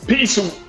Peace,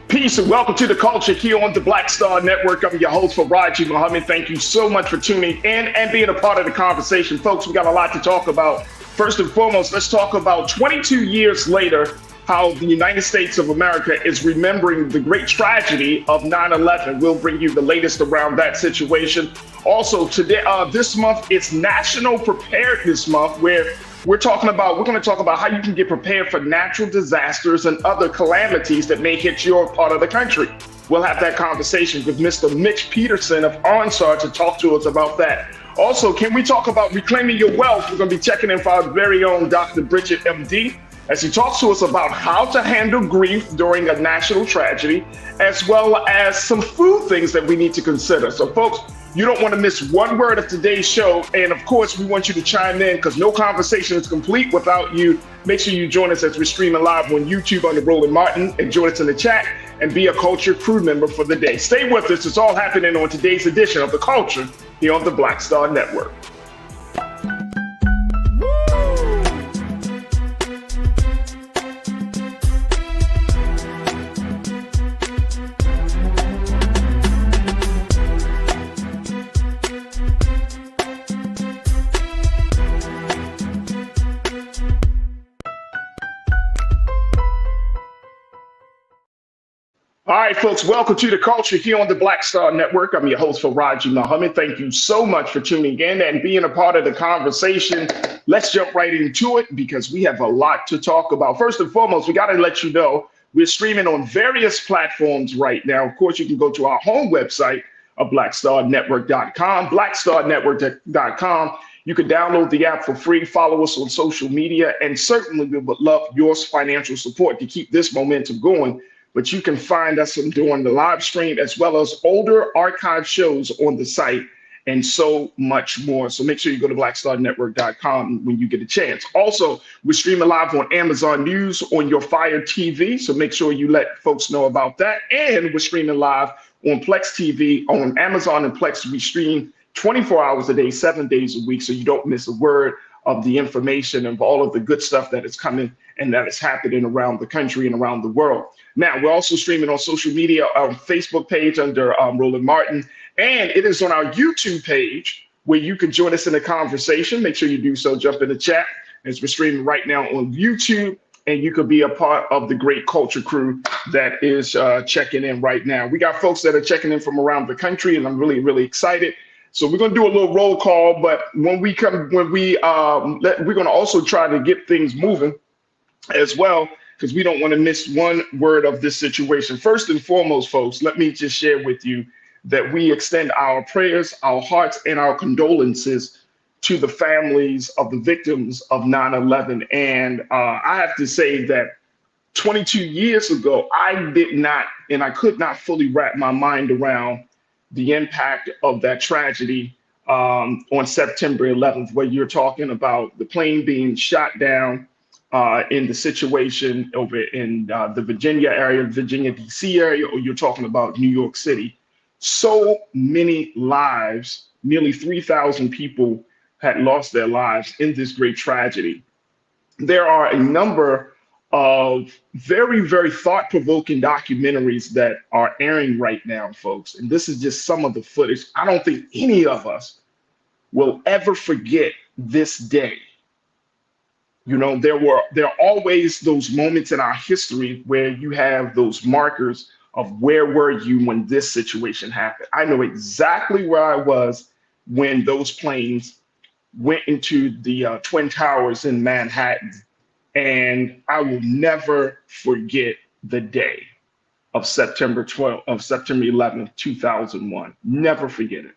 peace, and welcome to the culture here on the Black Star Network. I'm your host, Farajii. Thank you so much for tuning in and being a part of the conversation. Folks, we got a lot to talk about. First and foremost, let's talk about 22 years later, how the United States of America is remembering the great tragedy of 9/11. We'll bring you the latest around that situation. Also, today, this month, it's National Preparedness Month, where we're going to talk about how you can get prepared for natural disasters and other calamities that may hit your part of the country. We'll have that conversation with Mr. Mitch Peterson of OnSAR to talk to us about that. Also, can we talk about reclaiming your wealth? We're going to be checking in for our very own Dr. Bridget, MD, as he talks to us about how to handle grief during a national tragedy, as well as some food things that we need to consider. So, folks, you don't want to miss one word of today's show. And of course, we want you to chime in because no conversation is complete without you. Make sure you join us as we're streaming live on YouTube under Roland Martin, and join us in the chat and be a Culture crew member for the day. Stay with us. It's all happening on today's edition of The Culture here on the Black Star Network. All right, folks, welcome to The Culture here on the Black Star Network. I'm your host, Farajii. Thank you so much for tuning in and being a part of the conversation. Let's jump right into it because we have a lot to talk about. First and foremost, we got to let you know we're streaming on various platforms right now. Of course, you can go to our home website of blackstarnetwork.com, blackstarnetwork.com. You can download the app for free, follow us on social media, and certainly we would love your financial support to keep this momentum going. But you can find us during the live stream as well as older archive shows on the site and so much more. So make sure you go to blackstarnetwork.com when you get a chance. Also, we're streaming live on Amazon News on your Fire TV. So make sure you let folks know about that. And we're streaming live on Plex TV on Amazon and Plex. We stream 24 hours a day, 7 days a week. So you don't miss a word of the information and all of the good stuff that is coming and that is happening around the country and around the world. Now, we're also streaming on social media, our Facebook page under Roland Martin, and it is on our YouTube page where you can join us in the conversation. Make sure you do so. Jump in the chat as we're streaming right now on YouTube, and you could be a part of the great culture crew that is checking in right now. We got folks that are checking in from around the country, and I'm really, really excited. So we're going to do a little roll call, but we're going to also try to get things moving as well, because we don't want to miss one word of this situation. First and foremost, folks, let me just share with you that we extend our prayers, our hearts, and our condolences to the families of the victims of 9/11. And I have to say that 22 years ago, I did not, and I could not fully wrap my mind around the impact of that tragedy on September 11th, where you're talking about the plane being shot down in the situation over in the Virginia area, Virginia, DC area, or you're talking about New York City. So many lives, nearly 3,000 people had lost their lives in this great tragedy. There are a number of very, very thought-provoking documentaries that are airing right now, folks. And this is just some of the footage. I don't think any of us will ever forget this day. You know, there are always those moments in our history where you have those markers of where were you when this situation happened. I know exactly where I was when those planes went into the Twin Towers in Manhattan. And I will never forget the day of September 11th, 2001. Never forget it.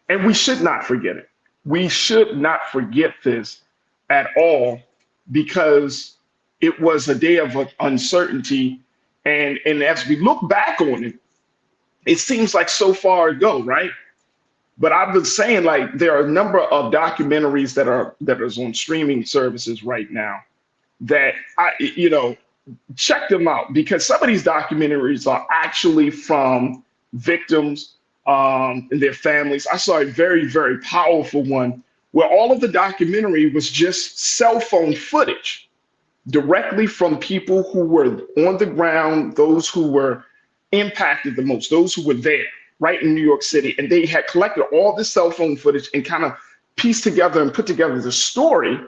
And we should not forget it. We should not forget this at all, because it was a day of uncertainty. And as we look back on it, it seems like so far ago, right? But I've been saying, like, there are a number of documentaries that is on streaming services right now that check them out, because some of these documentaries are actually from victims and their families. I saw a very, very powerful one where all of the documentary was just cell phone footage directly from people who were on the ground, those who were impacted the most, those who were there, right in New York City. And they had collected all this cell phone footage and kind of pieced together and put together the story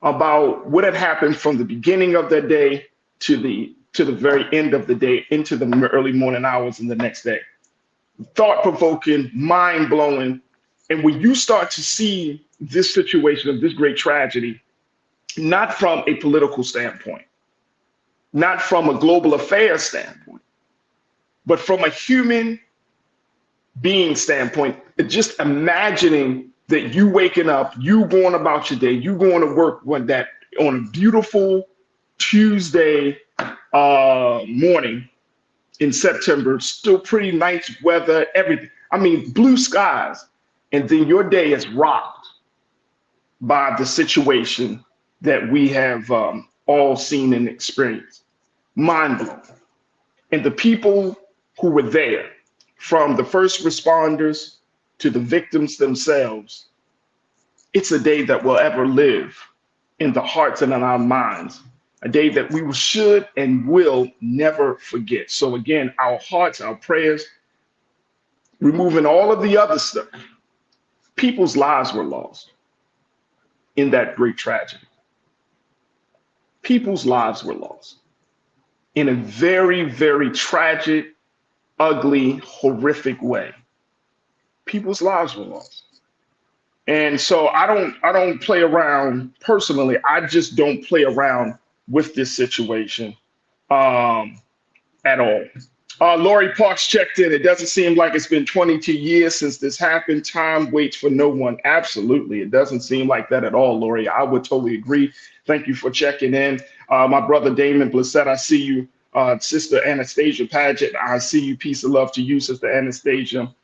about what had happened from the beginning of that day to the very end of the day into the early morning hours in the next day. Thought-provoking, mind-blowing. And when you start to see this situation of this great tragedy, not from a political standpoint, not from a global affairs standpoint, but from a human being standpoint, just imagining that you waking up, you going about your day, you going to work on a beautiful Tuesday morning in September, still pretty nice weather, everything. I mean, blue skies. And then your day is rocked by the situation that we have all seen and experienced. Mind blowing. And the people who were there, from the first responders to the victims themselves, it's a day that will ever live in the hearts and in our minds, a day that we should and will never forget. So again, our hearts, our prayers, removing all of the other stuff. People's lives were lost in that great tragedy. People's lives were lost in a very, very tragic, ugly, horrific way. People's lives were lost. And so I don't play around personally. I just don't play around with this situation at all. Lori Parks checked in. It doesn't seem like it's been 22 years since this happened. Time waits for no one. Absolutely. It doesn't seem like that at all, Lori. I would totally agree. Thank you for checking in. My brother Damon Blissett, I see you. Sister Anastasia Paget, I see you. Peace of love to you, Sister Anastasia.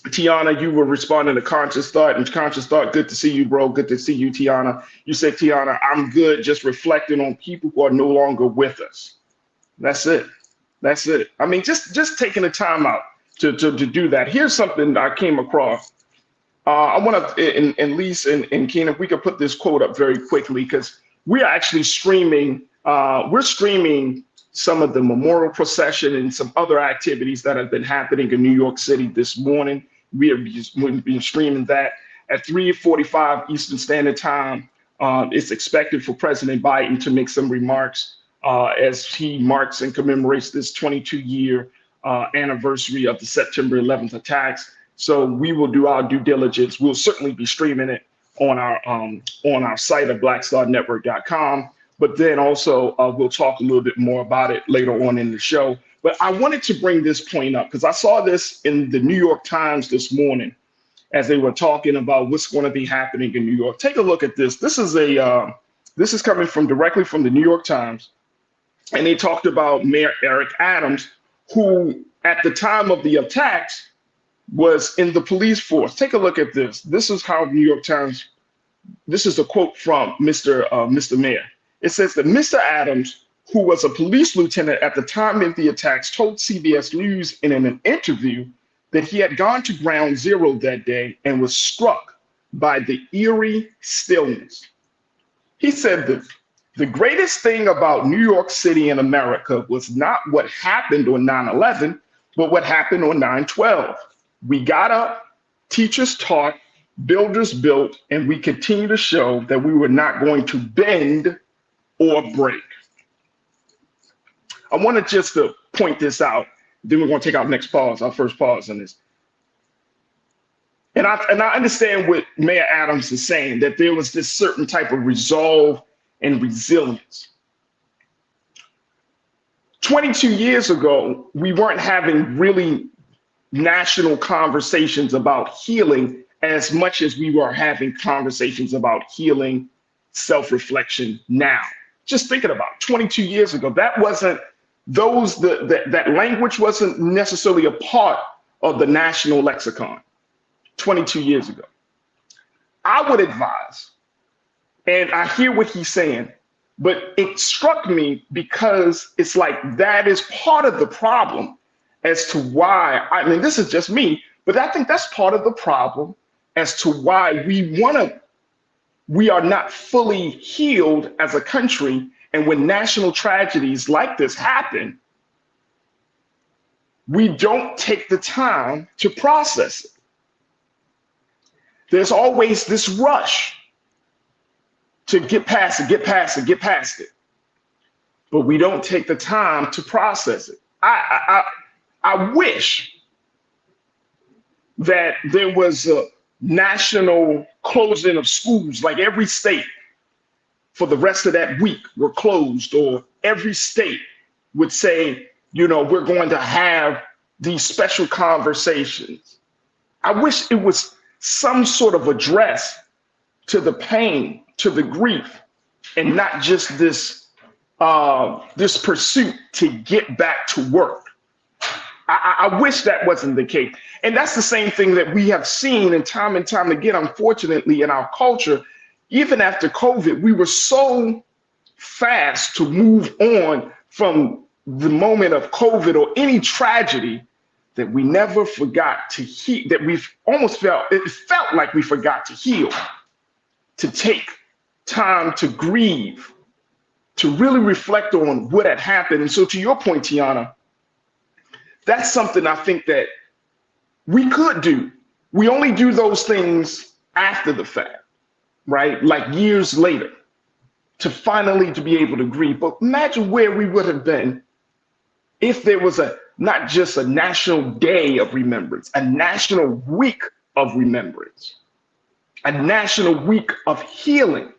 Tiana, you were responding to Conscious Thought, and Conscious Thought, good to see you, bro. Good to see you, Tiana. You said, Tiana, I'm good, just reflecting on people who are no longer with us. That's it. That's it. I mean, just taking the time out to do that. Here's something I came across. I want to, and Lise and Keenan, if we could put this quote up very quickly, because we are actually streaming. We're streaming some of the memorial procession and some other activities that have been happening in New York City this morning. We have been streaming that at 3:45 Eastern Standard Time. It's expected for President Biden to make some remarks as he marks and commemorates this 22-year anniversary of the September 11th attacks. So we will do our due diligence. We'll certainly be streaming it on our site at blackstarnetwork.com. But then also we'll talk a little bit more about it later on in the show. But I wanted to bring this point up because I saw this in the New York Times this morning as they were talking about what's going to be happening in New York. Take a look at this. This is coming directly from the New York Times. And they talked about Mayor Eric Adams, who at the time of the attacks was in the police force. Take a look at this. This is how New York Times, this is a quote from Mr. Mayor. It says that Mr. Adams, who was a police lieutenant at the time of the attacks, told CBS News in an interview that he had gone to Ground Zero that day and was struck by the eerie stillness. He said that the greatest thing about New York City and America was not what happened on 9/11, but what happened on 9/12. We got up, teachers taught, builders built, and we continue to show that we were not going to bend or break. I wanted just to point this out. Then we're going to take our next pause, our first pause on this. And I understand what Mayor Adams is saying, that there was this certain type of resolve and resilience. 22 years ago, we weren't having really national conversations about healing as much as we were having conversations about healing, self-reflection now. Just thinking about it, 22 years ago, that wasn't that language wasn't necessarily a part of the national lexicon 22 years ago. I would advise, and I hear what he's saying, but it struck me because it's like that is part of the problem as to why, I mean, this is just me, but I think that's part of the problem as to why we want to we are not fully healed as a country. And when national tragedies like this happen, we don't take the time to process it. There's always this rush to get past it, get past it, get past it. But we don't take the time to process it. I wish that there was a national closing of schools, like every state for the rest of that week were closed, or every state would say, we're going to have these special conversations. I wish it was some sort of address to the pain, to the grief, and not just this pursuit to get back to work. I wish that wasn't the case. And that's the same thing that we have seen and time again, unfortunately, in our culture. Even after COVID, we were so fast to move on from the moment of COVID or any tragedy that we never forgot to heal, that it felt like we forgot to heal, to take time to grieve, to really reflect on what had happened. And so to your point, Tiana, that's something I think that we could do. We only do those things after the fact, right? Like years later, to finally to be able to grieve. But imagine where we would have been if there was not just a national day of remembrance, a national week of remembrance, a national week of healing.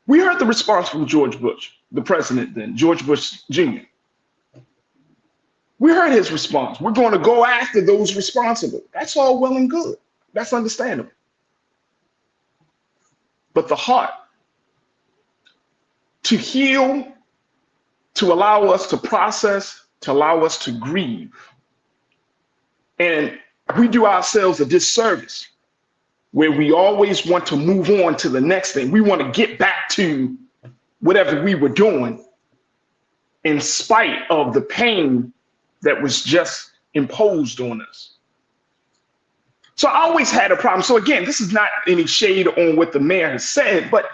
We heard the response from George Bush, the president then, George Bush Jr. We heard his response. We're going to go after those responsible. That's all well and good. That's understandable. But the heart, to heal, to allow us to process, to allow us to grieve. And we do ourselves a disservice where we always want to move on to the next thing. We want to get back to whatever we were doing in spite of the pain that was just imposed on us. So I always had a problem. So again, this is not any shade on what the mayor has said, but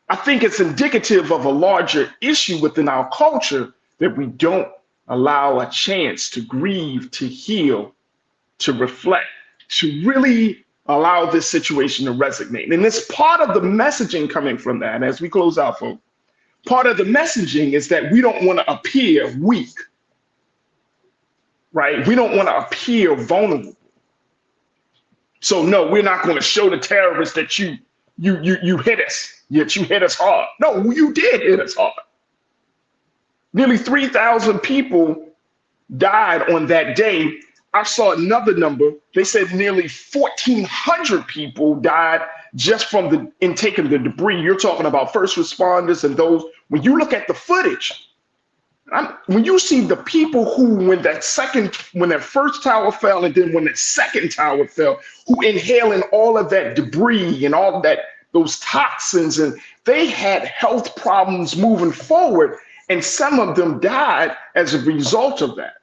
I think it's indicative of a larger issue within our culture that we don't allow a chance to grieve, to heal, to reflect, to really allow this situation to resonate. And it's part of the messaging coming from that as we close out, folks. Part of the messaging is that we don't want to appear weak, right? We don't want to appear vulnerable. So no, we're not going to show the terrorists that you hit us, yet you hit us hard. No, you did hit us hard. Nearly 3,000 people died on that day. I saw another number. They said nearly 1,400 people died just from taking the debris. You're talking about first responders and those. When you look at the footage, when you see the people who, when that first tower fell, and then when the second tower fell, who inhaling all of that debris and all of those toxins, and they had health problems moving forward, and some of them died as a result of that.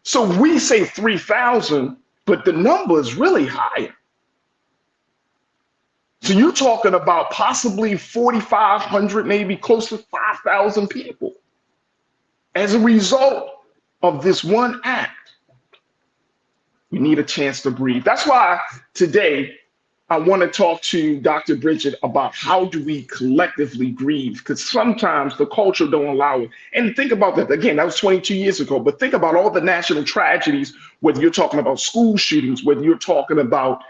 So we say 3,000, but the number is really higher. So you're talking about possibly 4,500, maybe close to 5,000 people as a result of this one act. We need a chance to breathe. That's why today I want to talk to Dr. Bridget about how do we collectively grieve, because sometimes the culture don't allow it. And think about that. Again, that was 22 years ago, but think about all the national tragedies, whether you're talking about school shootings, whether you're talking about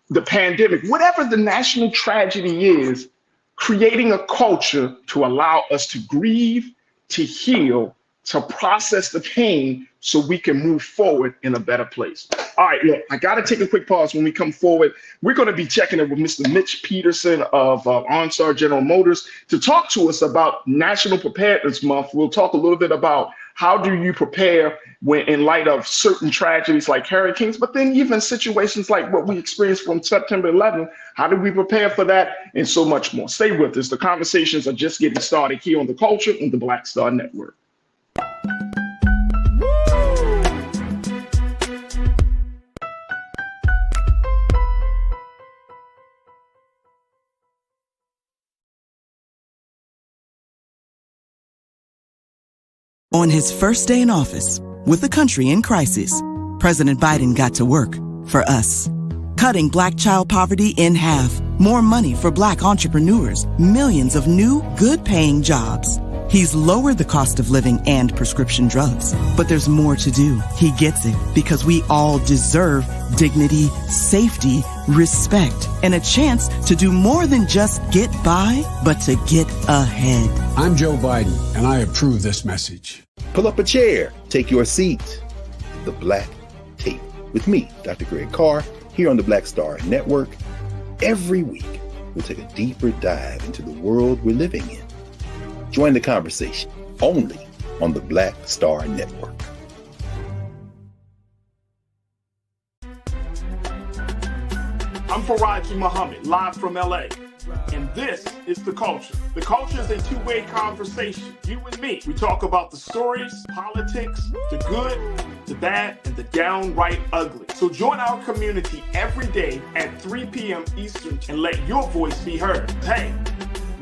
the pandemic, whatever the national tragedy is, creating a culture to allow us to grieve, to heal, to process the pain so we can move forward in a better place. All right, look, I got to take a quick pause. When we come forward, we're going to be checking in with Mr. Mitch Peterson of OnStar General Motors to talk to us about National Preparedness Month. We'll talk a little bit about how do you prepare when in light of certain tragedies like hurricanes, but then even situations like what we experienced from September 11th, how do we prepare for that, and so much more. Stay with us. The conversations are just getting started here on The Culture on the Black Star Network. On his first day in office, with the country in crisis, President Biden got to work for us. Cutting Black child poverty in half, more money for Black entrepreneurs, millions of new, good-paying jobs. He's lowered the cost of living and prescription drugs. But there's more to do. He gets it because we all deserve dignity, safety, respect, and a chance to do more than just get by, but to get ahead. I'm Joe Biden, and I approve this message. Pull up a chair, take your seat. The Black Tape with me, Dr. Greg Carr, here on the Black Star Network. Every week, we'll take a deeper dive into the world we're living in. Join the conversation only on the Black Star Network. I'm Farajii Muhammad, live from LA. And this is The Culture. The Culture is a two-way conversation. You and me. We talk about the stories, politics, the good, the bad, and the downright ugly. So join our community every day at 3 p.m. Eastern and let your voice be heard. Hey,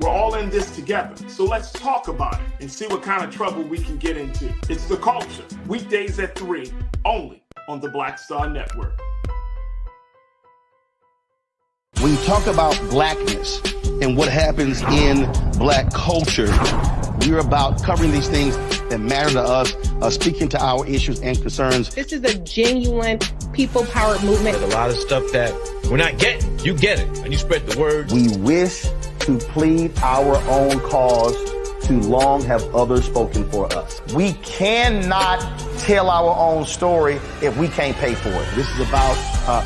we're all in this together. So let's talk about it and see what kind of trouble we can get into. It's The Culture. Weekdays at 3, only on the Black Star Network. When you talk about blackness and what happens in Black culture, we're about covering these things that matter to us, speaking to our issues and concerns. This is a genuine people-powered movement. There's a lot of stuff that we're not getting. You get it, and you spread the word. We wish to plead our own cause. Too long have others spoken for us. We cannot tell our own story if we can't pay for it. This is about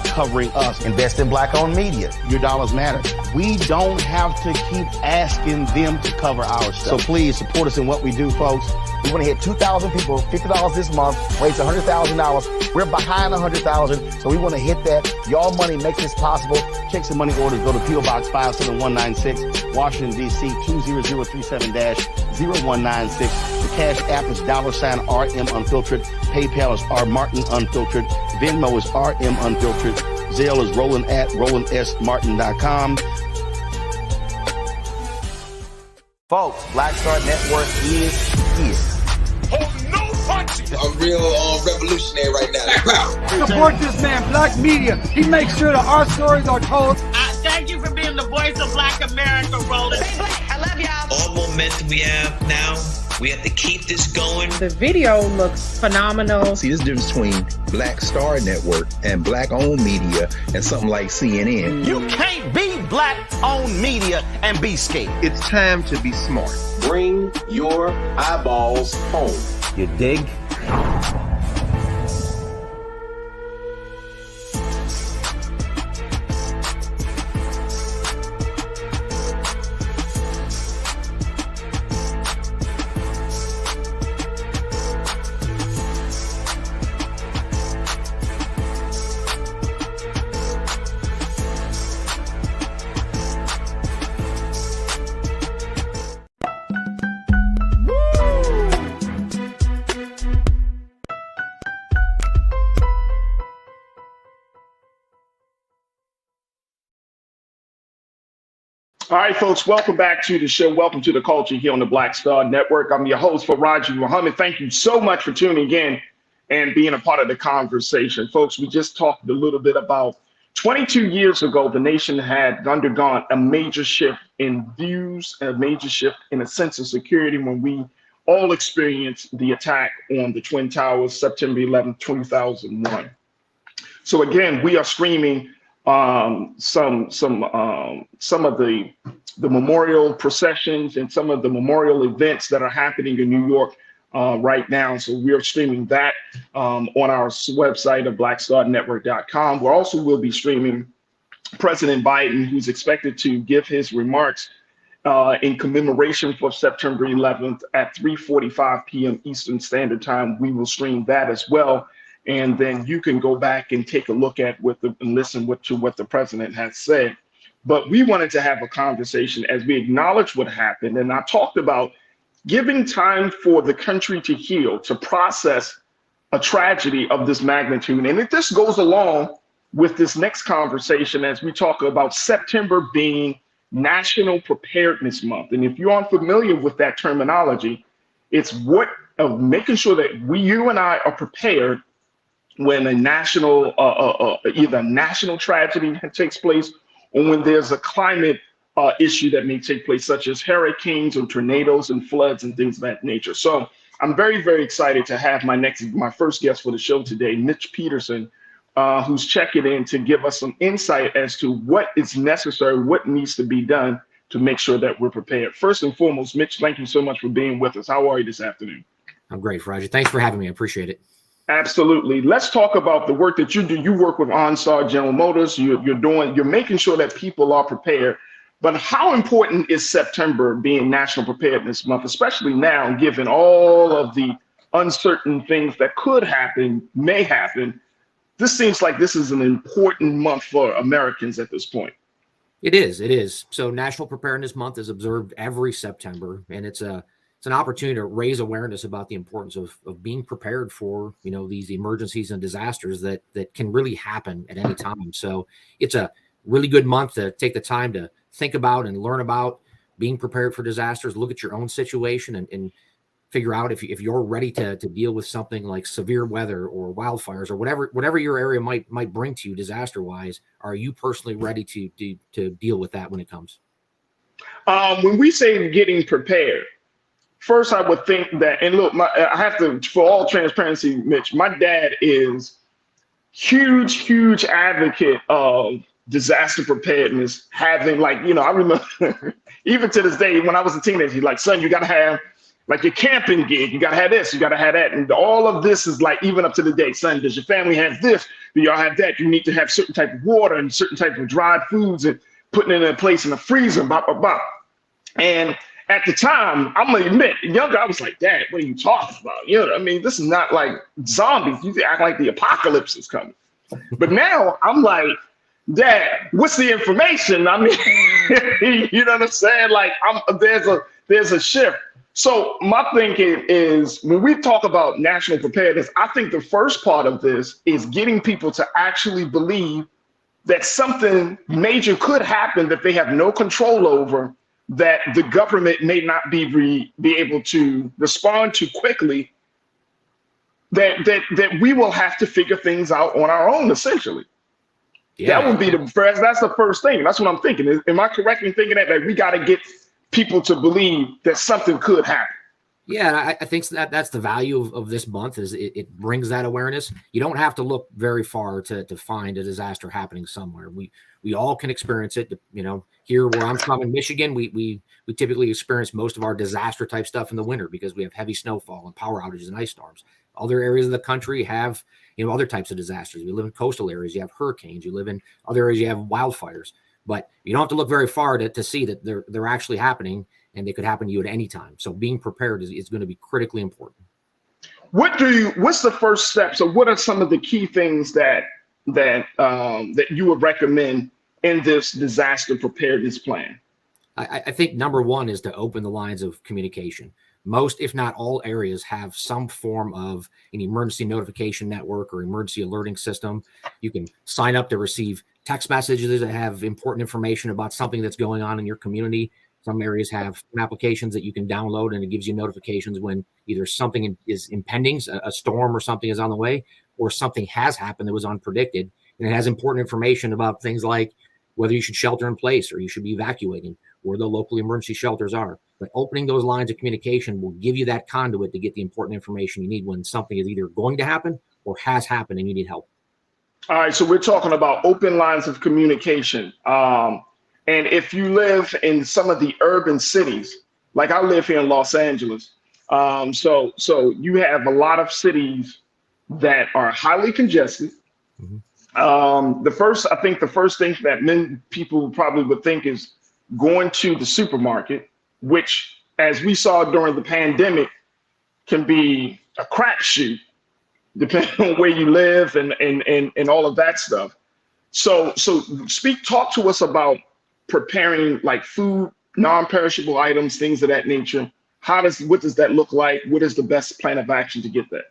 covering us. Invest in Black-owned media. Your dollars matter. We don't have to keep asking them to cover our stuff. So please support us in what we do, folks. We want to hit 2,000 people, $50 this month, raise $100,000. We're behind 100,000, so we want to hit that. Y'all money makes this possible. Check some money orders. Go to P.O. Box 57196, Washington, D.C. 20037-0196. The Cash App is $RM Unfiltered. PayPal is R Martin Unfiltered. Venmo is RM Unfiltered. Zelle is Roland at RolandSMartin.com. Folks, Black Star Network is here. Oh, no punches! I'm real revolutionary right now. Support this man, Black Media. He makes sure that our stories are told. Thank you for being the voice of Black America, Roland. Stay Black. I love y'all. All momentum we have now, we have to keep this going. The video looks phenomenal. See, there's a difference between Black Star Network and Black-owned media and something like CNN. You can't be Black-owned media and be scared. It's time to be smart. Bring your eyeballs home. You dig? All right, folks, welcome back to the show. Welcome to The Culture here on the Black Star Network. I'm your host, Farajii Muhammad. Thank you so much for tuning in and being a part of the conversation. Folks, we just talked a little bit about 22 years ago, the nation had undergone a major shift in views, a major shift in a sense of security when we all experienced the attack on the Twin Towers, September 11, 2001. So again, we are streaming some of the memorial processions and some of the memorial events that are happening in New York right now. So we are streaming that on our website of blackstarnetwork.com. We also will be streaming President Biden, who's expected to give his remarks in commemoration for September 11th at 3:45 p.m. Eastern Standard Time. We will stream that as well. And then you can go back and take a look at and listen to what the president has said. But we wanted to have a conversation as we acknowledge what happened. And I talked about giving time for the country to heal, to process a tragedy of this magnitude. And this goes along with this next conversation as we talk about September being National Preparedness Month. And if you're unfamiliar with that terminology, it's what of making sure that you and I are prepared when a national, either a national tragedy takes place, or when there's a climate issue that may take place, such as hurricanes or tornadoes and floods and things of that nature. So I'm very, very excited to have my first guest for the show today, Mitch Peterson, who's checking in to give us some insight as to what is necessary, what needs to be done to make sure that we're prepared. First and foremost, Mitch, thank you so much for being with us. How are you this afternoon? I'm great, Farajii. Thanks for having me. I appreciate it. Absolutely. Let's talk about the work that you do. You work with OnStar General Motors. You're making sure that people are prepared. But how important is September being National Preparedness Month, especially now, given all of the uncertain things that could happen, may happen? This seems like this is an important month for Americans at this point. It is. So National Preparedness Month is observed every September, and it's an opportunity to raise awareness about the importance of being prepared for, these emergencies and disasters that can really happen at any time. So it's a really good month to take the time to think about and learn about being prepared for disasters, look at your own situation and figure out if you're ready to deal with something like severe weather or wildfires or whatever your area might bring to you disaster wise. Are you personally ready to deal with that when it comes? When we say getting prepared, first, I would think that, and look, I have to, for all transparency, Mitch, my dad is huge advocate of disaster preparedness, having I remember even to this day, when I was a teenager, he's like, son, you got to have like your camping gig. You got to have this, you got to have that. And all of this is like, even up to the day, son, does your family have this? Do y'all have that? You need to have certain type of water and certain type of dried foods and putting it in a place in the freezer, blah, blah, blah. And at the time, I'm gonna admit, younger, I was like, Dad, what are you talking about? This is not like zombies. You act like the apocalypse is coming. But now I'm like, Dad, what's the information? You know what I'm saying? Like, there's a shift. So my thinking is, when we talk about national preparedness, I think the first part of this is getting people to actually believe that something major could happen that they have no control over, that the government may not be able to respond to quickly, that we will have to figure things out on our own, essentially. Yeah. That would be that's the first thing. That's what I'm thinking. Am I correct in thinking that we got to get people to believe that something could happen? Yeah, I think that's the value of this month, is it brings that awareness. You don't have to look very far to find a disaster happening somewhere. We all can experience it. Here where I'm from in Michigan, we typically experience most of our disaster type stuff in the winter because we have heavy snowfall and power outages and ice storms. Other areas of the country have other types of disasters. We live in coastal areas, you have hurricanes. You live in other areas, you have wildfires. But you don't have to look very far to see that they're actually happening, and they could happen to you at any time. So being prepared is going to be critically important. What's the first step? So what are some of the key things that you would recommend in this disaster preparedness plan? I think number one is to open the lines of communication. Most, if not all, areas have some form of an emergency notification network or emergency alerting system. You can sign up to receive text messages that have important information about something that's going on in your community. Some areas have applications that you can download, and it gives you notifications when either something is impending, a storm or something is on the way, or something has happened that was unpredicted. And it has important information about things like whether you should shelter in place or you should be evacuating, where the local emergency shelters are. But opening those lines of communication will give you that conduit to get the important information you need when something is either going to happen or has happened and you need help. All right, so we're talking about open lines of communication. And if you live in some of the urban cities, like I live here in Los Angeles, so you have a lot of cities that are highly congested. Mm-hmm. The first thing that many people probably would think is going to the supermarket, which, as we saw during the pandemic, can be a crapshoot, depending on where you live and all of that stuff. So talk to us about preparing like food, non-perishable items, things of that nature. What does that look like? What is the best plan of action to get that?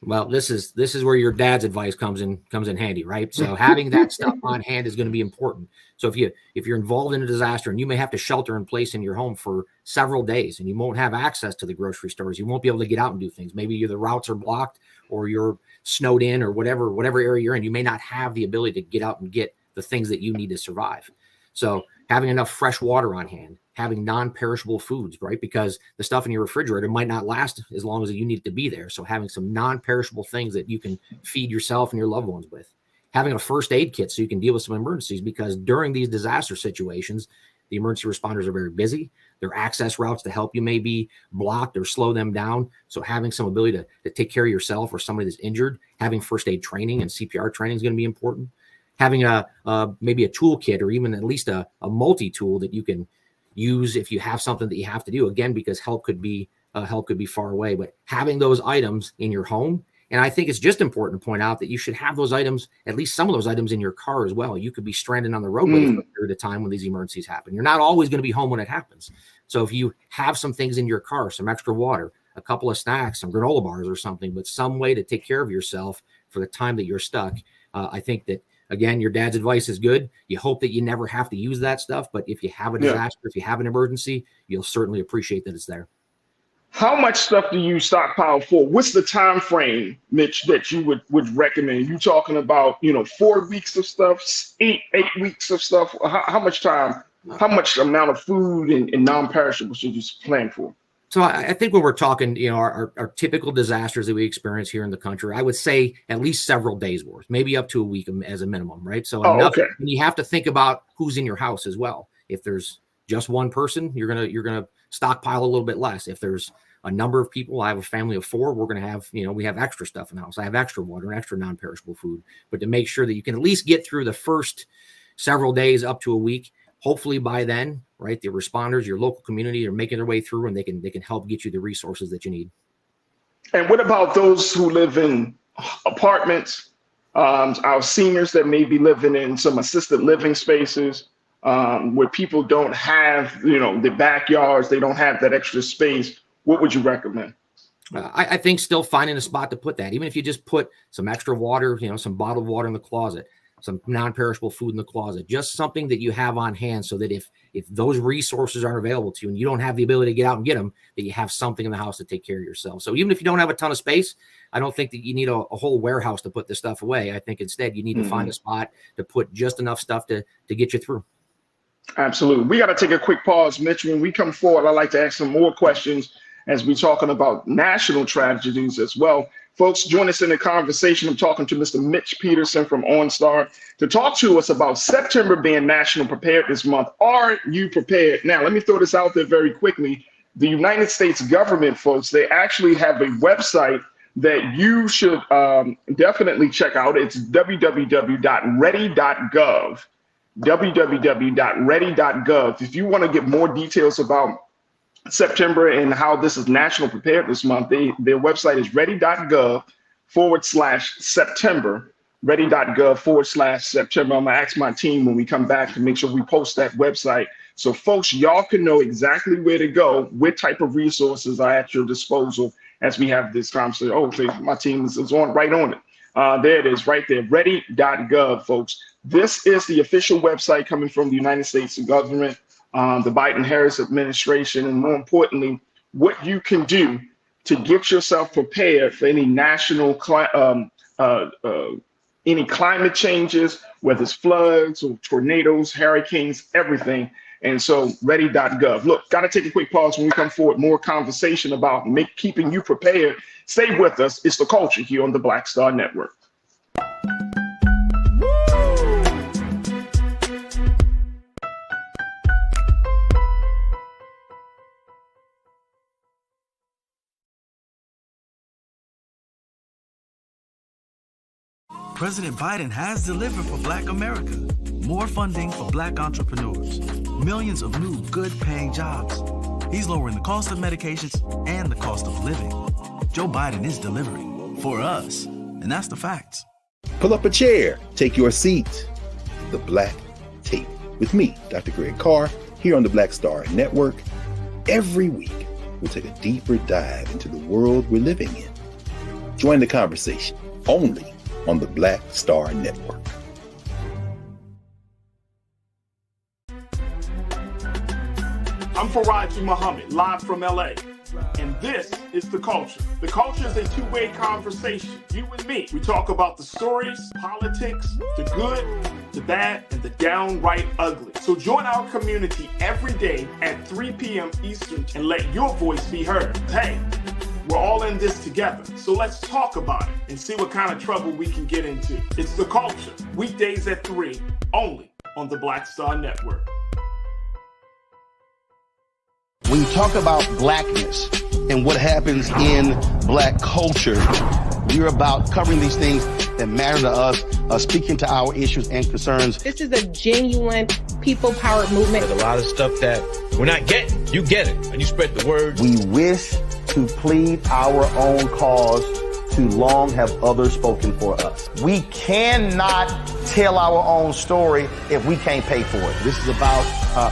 Well, this is where your dad's advice comes in handy, right? So having that stuff on hand is going to be important. So if you're involved in a disaster and you may have to shelter in place in your home for several days and you won't have access to the grocery stores, you won't be able to get out and do things. Maybe the routes are blocked or you're snowed in or whatever area you're in, you may not have the ability to get out and get the things that you need to survive. So having enough fresh water on hand, having non-perishable foods, right? Because the stuff in your refrigerator might not last as long as you need it to be there. So having some non-perishable things that you can feed yourself and your loved ones with. Having a first aid kit so you can deal with some emergencies, because during these disaster situations, the emergency responders are very busy. Their access routes to help you may be blocked or slow them down. So having some ability to take care of yourself or somebody that's injured, having first aid training and CPR training is going to be important. Having maybe a toolkit or even at least a multi-tool that you can use if you have something that you have to do, again, because help could be far away. But having those items in your home, and I think it's just important to point out that you should have those items, at least some of those items, in your car as well. You could be stranded on the roadway for a period of time when these emergencies happen. You're not always going to be home when it happens. So if you have some things in your car, some extra water, a couple of snacks, some granola bars or something, but some way to take care of yourself for the time that you're stuck, I think that, again, your dad's advice is good. You hope that you never have to use that stuff, but if you have a disaster, if you have an emergency, you'll certainly appreciate that it's there. How much stuff do you stockpile for? What's the time frame, Mitch, that you would recommend? You talking about, 4 weeks of stuff, eight weeks of stuff? How much time, how much amount of food and non-perishable should you plan for? So I think when we're talking, our typical disasters that we experience here in the country, I would say at least several days worth, maybe up to a week as a minimum, right? So enough, and you have to think about who's in your house as well. If there's just one person, you're gonna stockpile a little bit less. If there's a number of people, I have a family of 4, we're gonna have, we have extra stuff in the house. I have extra water and extra non-perishable food, but to make sure that you can at least get through the first several days up to a week. Hopefully by then, right, the responders, your local community are making their way through and they can help get you the resources that you need. And what about those who live in apartments, our seniors that may be living in some assisted living spaces, where people don't have, the backyards, they don't have that extra space? What would you recommend? I think still finding a spot to put that, even if you just put some extra water, some bottled water in the closet, some non-perishable food in the closet, just something that you have on hand so that if those resources aren't available to you and you don't have the ability to get out and get them, that you have something in the house to take care of yourself. So even if you don't have a ton of space, I don't think that you need a whole warehouse to put this stuff away. I think instead you need to find a spot to put just enough stuff to get you through. Absolutely. We got to take a quick pause, Mitch. When we come forward, I'd like to ask some more questions as we're talking about national tragedies as well. Folks, join us in the conversation. I'm talking to Mr. Mitch Peterson from OnStar to talk to us about September being National Preparedness Month. Are you prepared? Now, let me throw this out there very quickly. The United States government, folks, they actually have a website that you should definitely check out. It's www.ready.gov. www.ready.gov. If you want to get more details about September and how this is National Preparedness Month, their website is ready.gov/September, ready.gov/September. I'm gonna ask my team when we come back to make sure we post that website. So folks, y'all can know exactly where to go, what type of resources are at your disposal as we have this conversation. Oh, okay, my team is right on it. There it is right there, ready.gov, folks. This is the official website coming from the United States government, the Biden-Harris administration, and more importantly, what you can do to get yourself prepared for any national any climate changes, whether it's floods or tornadoes, hurricanes, everything. And so ready.gov. Look, got to take a quick pause. When we come forward, more conversation about keeping you prepared. Stay with us. It's The Culture here on the Black Star Network. President Biden has delivered for Black America. More funding for Black entrepreneurs. Millions of new good-paying jobs. He's lowering the cost of medications and the cost of living. Joe Biden is delivering for us, and that's the facts. Pull up a chair. Take your seat. The Black Tape with me, Dr. Greg Carr, here on the Black Star Network. Every week, we'll take a deeper dive into the world we're living in. Join the conversation only on the Black Star Network. I'm Farajii Muhammad, live from LA. And this is The Culture. The Culture is a two-way conversation. You and me. We talk about the stories, politics, the good, the bad, and the downright ugly. So join our community every day at 3 p.m. Eastern and let your voice be heard. Hey, we're all in this together. So let's talk about it and see what kind of trouble we can get into. It's The Culture, weekdays at 3, only on the Black Star Network. When you talk about blackness and what happens in black culture, you're about covering these things that matter to us, speaking to our issues and concerns. This is a genuine people-powered movement. There's a lot of stuff that we're not getting. You get it, and you spread the word. We wish to plead our own cause. Too long have others spoken for us. We cannot tell our own story if we can't pay for it. This is about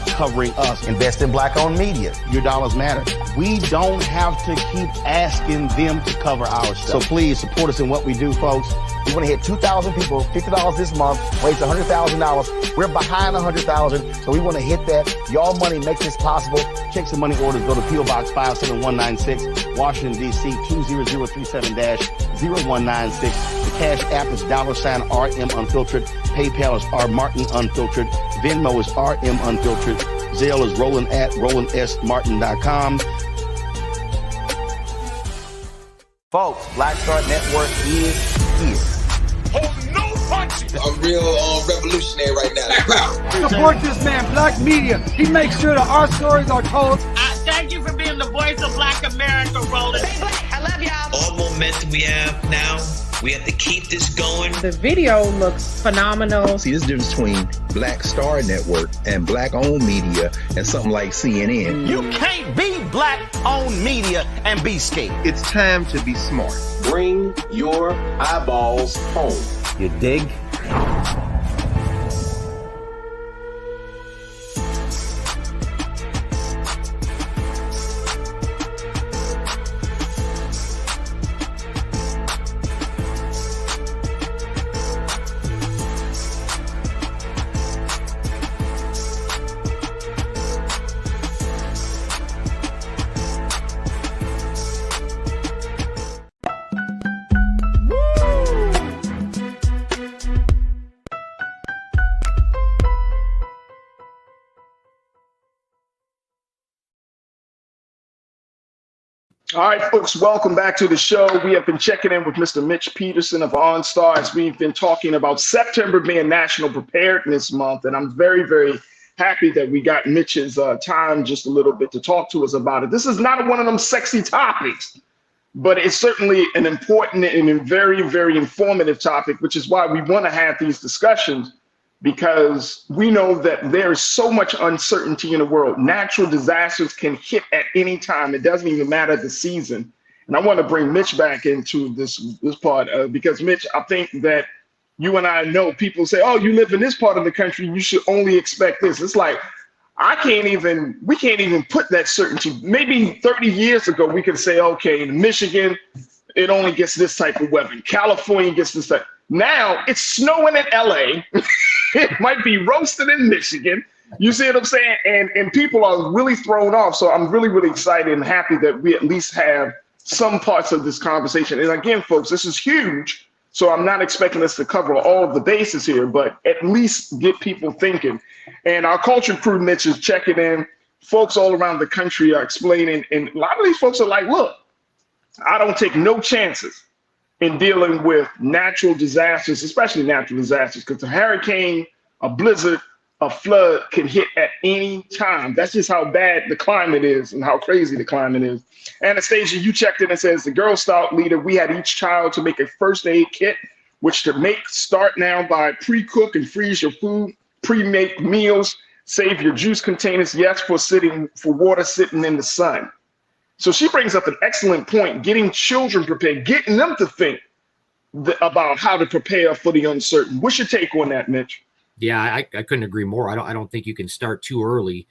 covering us. Invest in black-owned media. Your dollars matter. We don't have to keep asking them to cover our stuff. So please support us in what we do, folks. We want to hit 2,000 people, $50 this month, raise $100,000. We're behind 100,000, so we want to hit that. Y'all money makes this possible. Check some money orders. Go to P.O. Box 57196, Washington, D.C. 20037-0196. The Cash App is $RM Unfiltered. PayPal is R Martin Unfiltered. Venmo is RM Unfiltered. Zelle is Roland at RolandSMartin.com. Folks, Black Star Network is here. Oh, no punches! I'm real revolutionary right now. Support this man, Black Media. He makes sure that our stories are told. Thank you for being the voice of Black America, Roland. Stay black. I love y'all. All momentum we have now, we have to keep this going. The video looks phenomenal. See, this difference between Black Star Network and black-owned media and something like CNN. You can't be black-owned media and be scared. It's time to be smart. Bring your eyeballs home. You dig? All right, folks, welcome back to the show. We have been checking in with Mr. Mitch Peterson of OnStar. We've been talking about September being National Preparedness Month, and I'm very, very happy that we got Mitch's time just a little bit to talk to us about it. This is not one of them sexy topics, but it's certainly an important and a very, very informative topic, which is why we want to have these discussions, because we know that there is so much uncertainty in the world. Natural disasters can hit at any time. It doesn't even matter the season. And I want to bring Mitch back into this part because, Mitch, I think that you and I know people say, oh, you live in this part of the country, you should only expect this. It's like, we can't even put that certainty. Maybe 30 years ago, we could say, okay, in Michigan, it only gets this type of weather. California gets this type. Now it's snowing in LA. It might be roasting in Michigan. You see what I'm saying? And people are really thrown off. So I'm really, really excited and happy that we at least have some parts of this conversation. And again, folks, this is huge. So I'm not expecting us to cover all of the bases here, but at least get people thinking. And our culture crew, Mitch, is checking in. Folks all around the country are explaining. And a lot of these folks are like, look, I don't take no chances in dealing with natural disasters, especially natural disasters, because a hurricane, a blizzard, a flood can hit at any time. That's just how bad the climate is and how crazy the climate is. Anastasia, you checked in and says, the Girl Scout leader, we had each child to make a first aid kit, which to make, start now by pre-cook and freeze your food, pre-make meals, save your juice containers, yes, for water sitting in the sun. So she brings up an excellent point, getting children prepared, getting them to think about how to prepare for the uncertain. What's your take on that, Mitch? Yeah, I couldn't agree more. I don't think you can start too early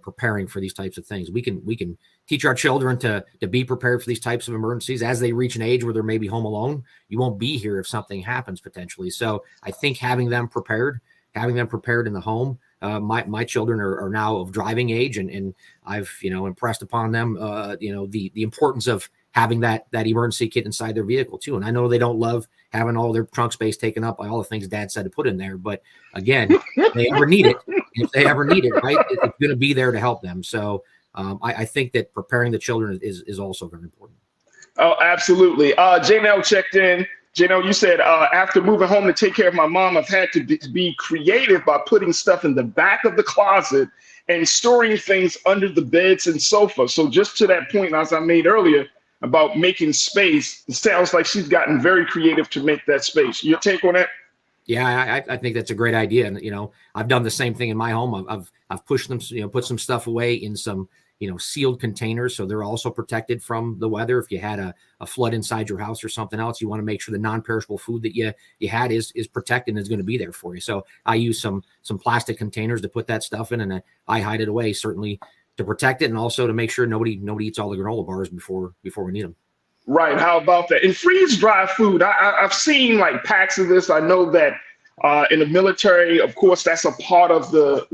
preparing for these types of things. We can teach our children to be prepared for these types of emergencies as they reach an age where they're maybe home alone. You won't be here if something happens potentially. So I think having them prepared in the home. My children are now of driving age, and I've impressed upon them the importance of having that emergency kit inside their vehicle too. And I know they don't love having all their trunk space taken up by all the things Dad said to put in there, but again, if they ever need it, right, it's going to be there to help them. So I think that preparing the children is also very important. Oh, absolutely. Janelle checked in. Janelle, you said, after moving home to take care of my mom, I've had to be creative by putting stuff in the back of the closet and storing things under the beds and sofa. So just to that point, as I made earlier, about making space, it sounds like she's gotten very creative to make that space. Your take on that? Yeah, I think that's a great idea. And, I've done the same thing in my home. I've pushed them, put some stuff away in some, sealed containers. So they're also protected from the weather. If you had a flood inside your house or something else, you want to make sure the non-perishable food that you had is protected and is going to be there for you. So I use some plastic containers to put that stuff in, and I hide it away, certainly to protect it, and also to make sure nobody eats all the granola bars before we need them. Right. How about that? And freeze dry food. I've seen like packs of this. I know that in the military, of course, that's a part of the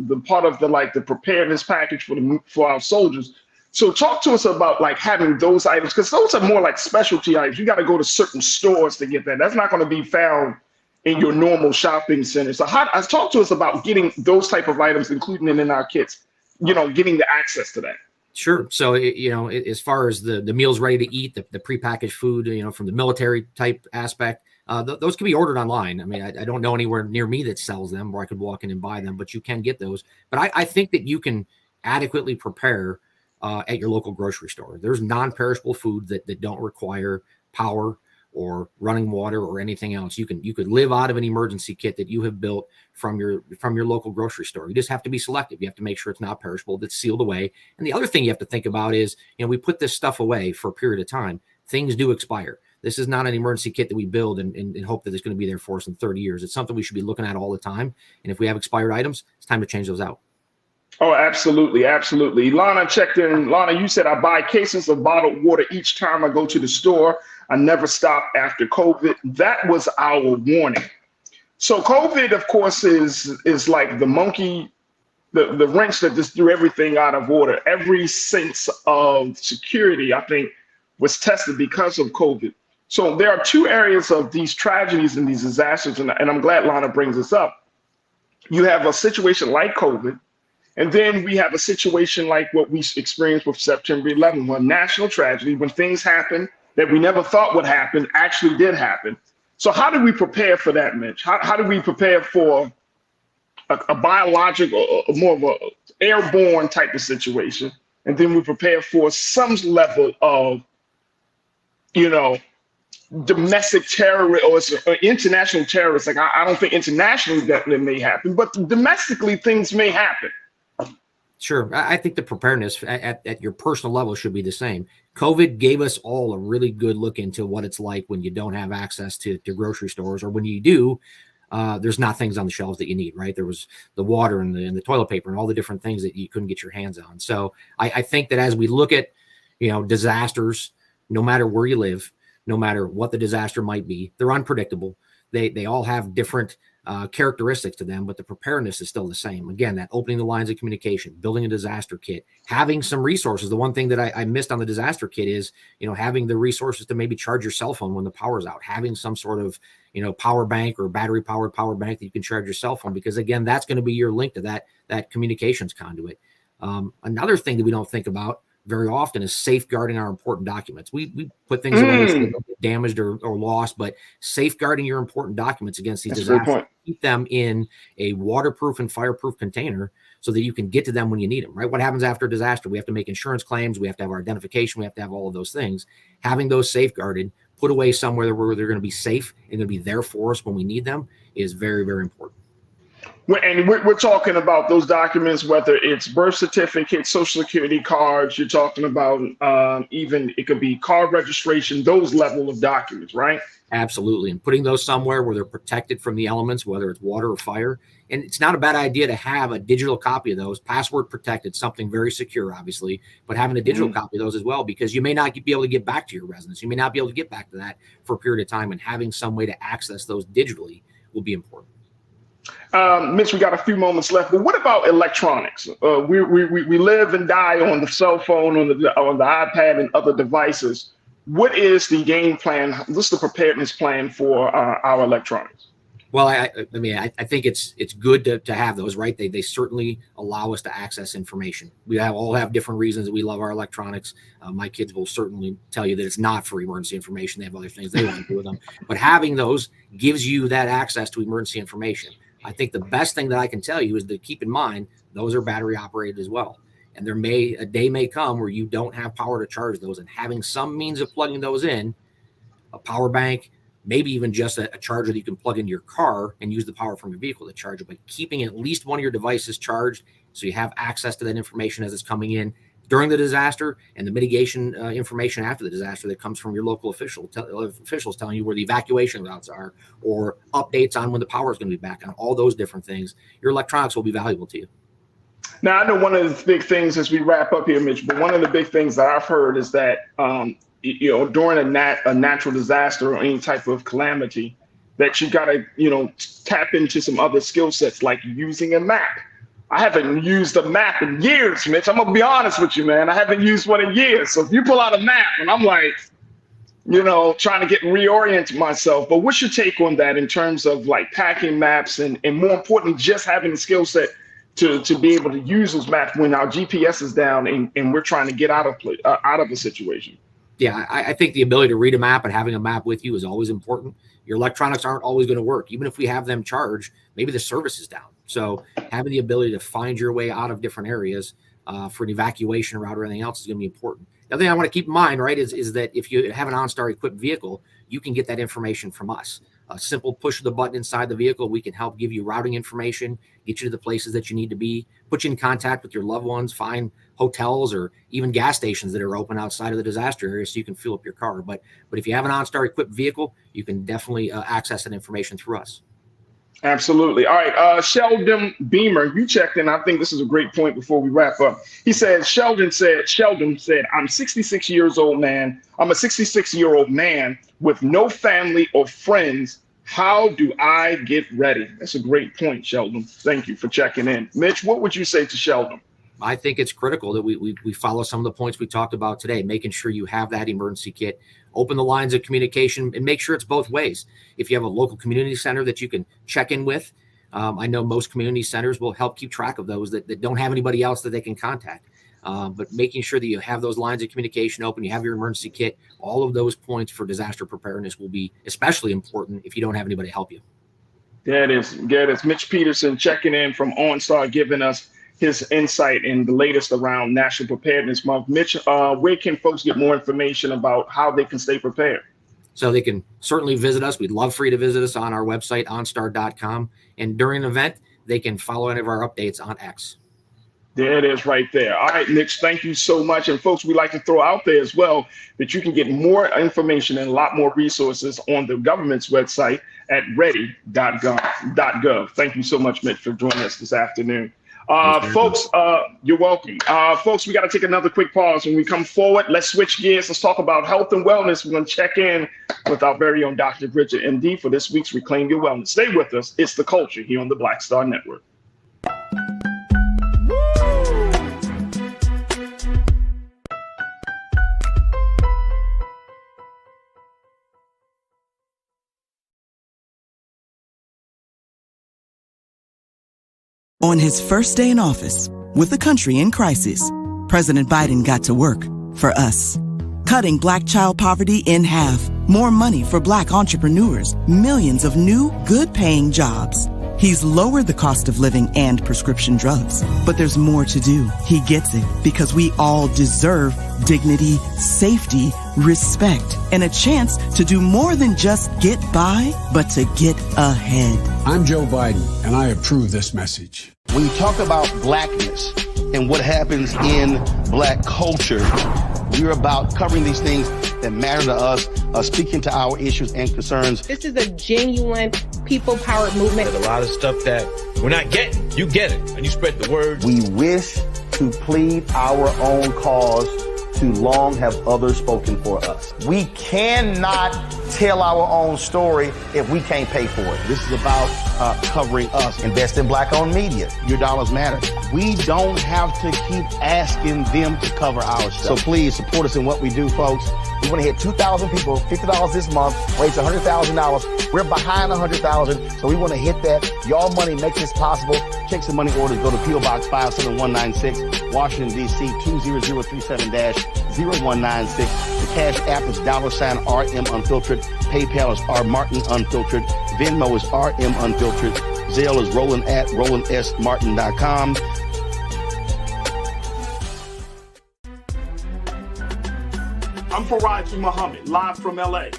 preparedness package for our soldiers. So talk to us about like having those items, because those are more like specialty items. You got to go to certain stores to get that. That's not going to be found in your normal shopping center. So talk to us about getting those type of items, including it in our kits, getting the access to that. Sure. So, as far as the meals ready to eat, the prepackaged food, from the military type aspect, those can be ordered online. I mean, I don't know anywhere near me that sells them where I could walk in and buy them, but you can get those. But I think that you can adequately prepare at your local grocery store. There's non-perishable food that don't require power or running water or anything else. You could live out of an emergency kit that you have built from your local grocery store. You just have to be selective. You have to make sure it's not perishable, that's sealed away. And the other thing you have to think about is, we put this stuff away for a period of time. Things do expire. This is not an emergency kit that we build and hope that it's going to be there for us in 30 years. It's something we should be looking at all the time. And if we have expired items, it's time to change those out. Oh, absolutely. Absolutely. Lana checked in. Lana, you said I buy cases of bottled water each time I go to the store. I never stop after COVID. That was our warning. So COVID, of course, is like the monkey, the wrench that just threw everything out of order. Every sense of security, I think, was tested because of COVID. So there are two areas of these tragedies and these disasters, and I'm glad Lana brings this up. You have a situation like COVID, and then we have a situation like what we experienced with September 11, when national tragedy, when things happen that we never thought would happen, actually did happen. So how do we prepare for that, Mitch? How do we prepare for a biological, more of a airborne type of situation? And then we prepare for some level of, domestic terror or international terrorists. Like I don't think internationally that may happen, but domestically things may happen. Sure. I think the preparedness at your personal level should be the same. COVID gave us all a really good look into what it's like when you don't have access to grocery stores, or when you do, there's not things on the shelves that you need, right? There was the water and the toilet paper and all the different things that you couldn't get your hands on. So I think that as we look at, disasters, no matter where you live, no matter what the disaster might be, they're unpredictable. They all have different characteristics to them, but the preparedness is still the same. Again, that opening the lines of communication, building a disaster kit, having some resources. The one thing that I missed on the disaster kit is, having the resources to maybe charge your cell phone when the power's out, having some sort of, power bank or battery powered power bank that you can charge your cell phone, because again, that's going to be your link to that communications conduit. Another thing that we don't think about very often is safeguarding our important documents. We put things away so they don't get damaged or lost, but safeguarding your important documents against these disasters, keep them in a waterproof and fireproof container so that you can get to them when you need them, right? What happens after a disaster? We have to make insurance claims. We have to have our identification. We have to have all of those things. Having those safeguarded, put away somewhere where they're going to be safe and going to be there for us when we need them is very, very important. And we're talking about those documents, whether it's birth certificate, social security cards, you're talking about even it could be car registration, those level of documents, right? Absolutely. And putting those somewhere where they're protected from the elements, whether it's water or fire, And it's not a bad idea to have a digital copy of those, password protected, something very secure, obviously, but having a digital copy of those as well, because you may not be able to get back to your residence. You may not be able to get back to that for a period of time, and having some way to access those digitally will be important. Mitch, we got a few moments left, but what about electronics? We live and die on the cell phone, on the iPad and other devices. What is the game plan? What's the preparedness plan for our electronics? Well, I think it's good to have those, right? They certainly allow us to access information. We all have different reasons that we love our electronics. My kids will certainly tell you that it's not for emergency information. They have other things they want to do with them. But having those gives you that access to emergency information. I think the best thing that I can tell you is to keep in mind those are battery operated as well. And a day may come where you don't have power to charge those, and having some means of plugging those in, a power bank, maybe even just a charger that you can plug into your car and use the power from your vehicle to charge it, but keeping at least one of your devices charged so you have access to that information as it's coming in during the disaster, and the mitigation information after the disaster that comes from your local officials telling you where the evacuation routes are, or updates on when the power is going to be back on, all those different things. Your electronics will be valuable to you. Now, I know one of the big things as we wrap up here, Mitch, but one of the big things that I've heard is that, during a natural disaster or any type of calamity, that you got to, tap into some other skill sets like using a map. I haven't used a map in years, Mitch. I'm going to be honest with you, man. I haven't used one in years. So if you pull out a map and I'm like, trying to reorient myself. But what's your take on that in terms of like packing maps and more importantly, just having the skill set to be able to use those maps when our GPS is down and we're trying to get out of a situation? Yeah, I think the ability to read a map and having a map with you is always important. Your electronics aren't always going to work. Even if we have them charged, maybe the service is down. So having the ability to find your way out of different areas for an evacuation route or anything else is going to be important. The other thing I want to keep in mind, right, is that if you have an OnStar equipped vehicle, you can get that information from us. A simple push of the button inside the vehicle, we can help give you routing information, get you to the places that you need to be, put you in contact with your loved ones, find hotels or even gas stations that are open outside of the disaster area so you can fill up your car. But if you have an OnStar equipped vehicle, you can definitely access that information through us. Absolutely. All right. Sheldon Beamer, you checked in. I think this is a great point before we wrap up. He said, Sheldon said, I'm 66 years old, man. I'm a 66-year-old man with no family or friends. How do I get ready? That's a great point, Sheldon. Thank you for checking in. Mitch, what would you say to Sheldon? I think it's critical that we follow some of the points we talked about today, making sure you have that emergency kit, open the lines of communication, and make sure it's both ways. If you have a local community center that you can check in with, I know most community centers will help keep track of those that don't have anybody else that they can contact. But making sure that you have those lines of communication open, you have your emergency kit, all of those points for disaster preparedness will be especially important if you don't have anybody to help you. There it is. Mitch Peterson checking in from OnStar, giving us his insight in the latest around National Preparedness Month. Mitch, where can folks get more information about how they can stay prepared? So they can certainly visit us. We'd love for you to visit us on our website, onstar.com. And during an event, they can follow any of our updates on X. There it is right there. All right, Mitch, thank you so much. And folks, we'd like to throw out there as well that you can get more information and a lot more resources on the government's website at ready.gov. Thank you so much, Mitch, for joining us this afternoon. Folks, you're welcome. Folks, we got to take another quick pause. When we come forward, let's switch gears. Let's talk about health and wellness. We're going to check in with our very own Dr. Bridget, MD, for this week's Reclaim Your Wellness. Stay with us. It's The Culture here on the Black Star Network. On his first day in office, with the country in crisis, President Biden got to work for us. Cutting Black child poverty in half, more money for Black entrepreneurs, millions of new, good-paying jobs. He's lowered the cost of living and prescription drugs. But there's more to do. He gets it because we all deserve dignity, safety, respect, and a chance to do more than just get by, but to get ahead. I'm Joe Biden, and I approve this message. When you talk about blackness and what happens in Black culture, we're about covering these things that matter to us, speaking to our issues and concerns. This is a genuine people-powered movement. There's a lot of stuff that we're not getting. You get it, and you spread the word. We wish to plead our own cause to long have others spoken for us. We cannot tell our own story if we can't pay for it. This is about covering us. Invest in black-owned media. Your dollars matter. We don't have to keep asking them to cover our stuff. So please support us in what we do, folks. We want to hit 2,000 people, $50 this month, raise $100,000. We're behind 100,000, so we want to hit that. Y'all money makes this possible. Check some money orders. Go to P.O. Box 57196, Washington, D.C. 20037-0196. The Cash App is $RM Unfiltered. PayPal is R Martin Unfiltered. Venmo is RM Unfiltered. Zelle is Roland at RolandSMartin.com. I'm Farajii Muhammad, live from LA.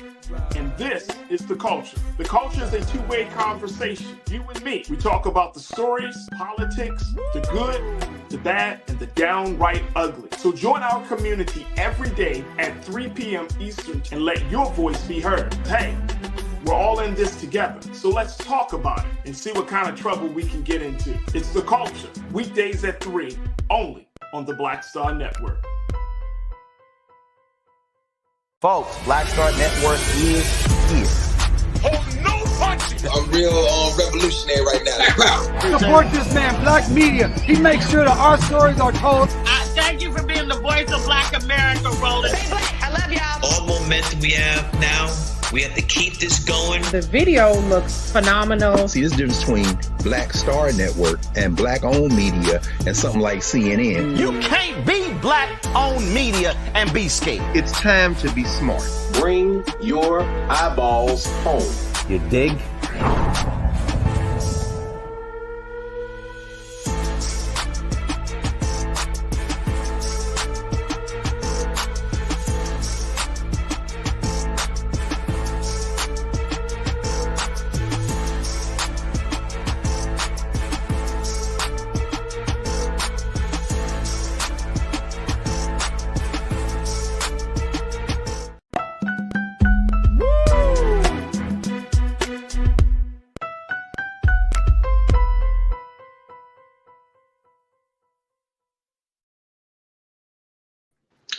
And this is The Culture. The Culture is a two-way conversation. You and me. We talk about the stories, politics, the good, the bad, and the downright ugly. So join our community every day at 3 p.m. Eastern and let your voice be heard. Hey, we're all in this together. So let's talk about it and see what kind of trouble we can get into. It's The Culture. Weekdays at 3, only on the Black Star Network. Folks, Black Star Network is here. Oh, no punches! I'm real revolutionary right now. Support this man, Black Media. He makes sure that our stories are told. Thank you for being the voice of Black America, Roland. Stay black. I love y'all. All momentum we have now, we have to keep this going. The video looks phenomenal. See, this difference between Black Star Network and black-owned media and something like CNN. You can't be black-owned media and be scared. It's time to be smart. Bring your eyeballs home. You dig?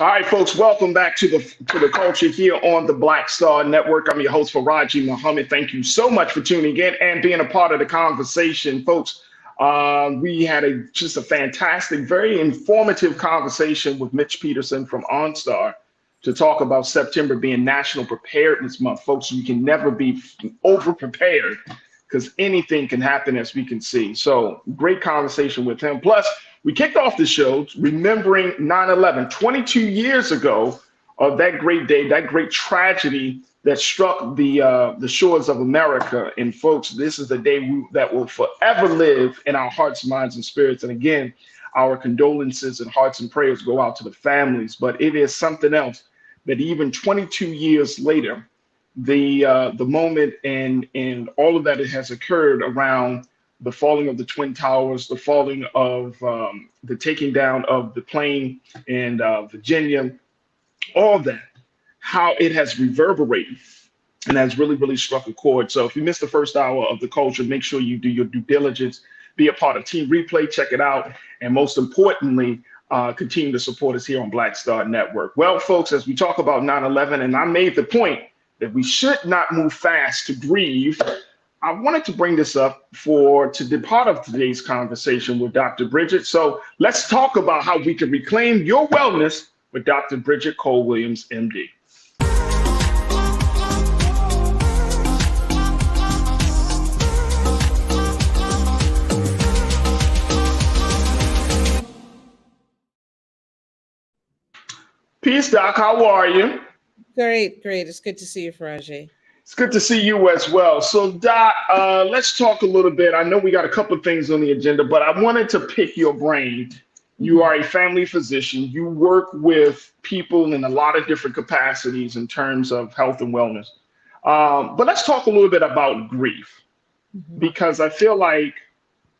All right, folks, welcome back to the Culture here on the Black Star Network. I'm your host, Farajii Muhammad. Thank you so much for tuning in and being a part of the conversation, folks. We had just a fantastic, very informative conversation with Mitch Peterson from OnStar to talk about September being National Preparedness Month. Folks, you can never be over-prepared because anything can happen, as we can see. So great conversation with him. Plus, we kicked off the show remembering 9/11, 22 years ago of that great day, that great tragedy that struck the shores of America. And folks, this is the day that will forever live in our hearts, minds, and spirits. And again, our condolences and hearts and prayers go out to the families. But it is something else that even 22 years later, the moment and all of that has occurred around the falling of the Twin Towers, the falling of the taking down of the plane in Virginia, all that, how it has reverberated and has really, really struck a chord. So if you missed the first hour of the Culture, make sure you do your due diligence, be a part of Team Replay, check it out, and most importantly, continue to support us here on Black Star Network. Well, folks, as we talk about 9/11, and I made the point that we should not move fast to grieve, I wanted to bring this up to be part of today's conversation with Dr. Bridget. So let's talk about how we can reclaim your wellness with Dr. Bridget Cole-Williams, MD. Peace, Doc. How are you? Great. It's good to see you, Farajii. It's good to see you as well. So, Doc, let's talk a little bit. I know we got a couple of things on the agenda, but I wanted to pick your brain. You are a family physician. You work with people in a lot of different capacities in terms of health and wellness. But let's talk a little bit about grief, because I feel like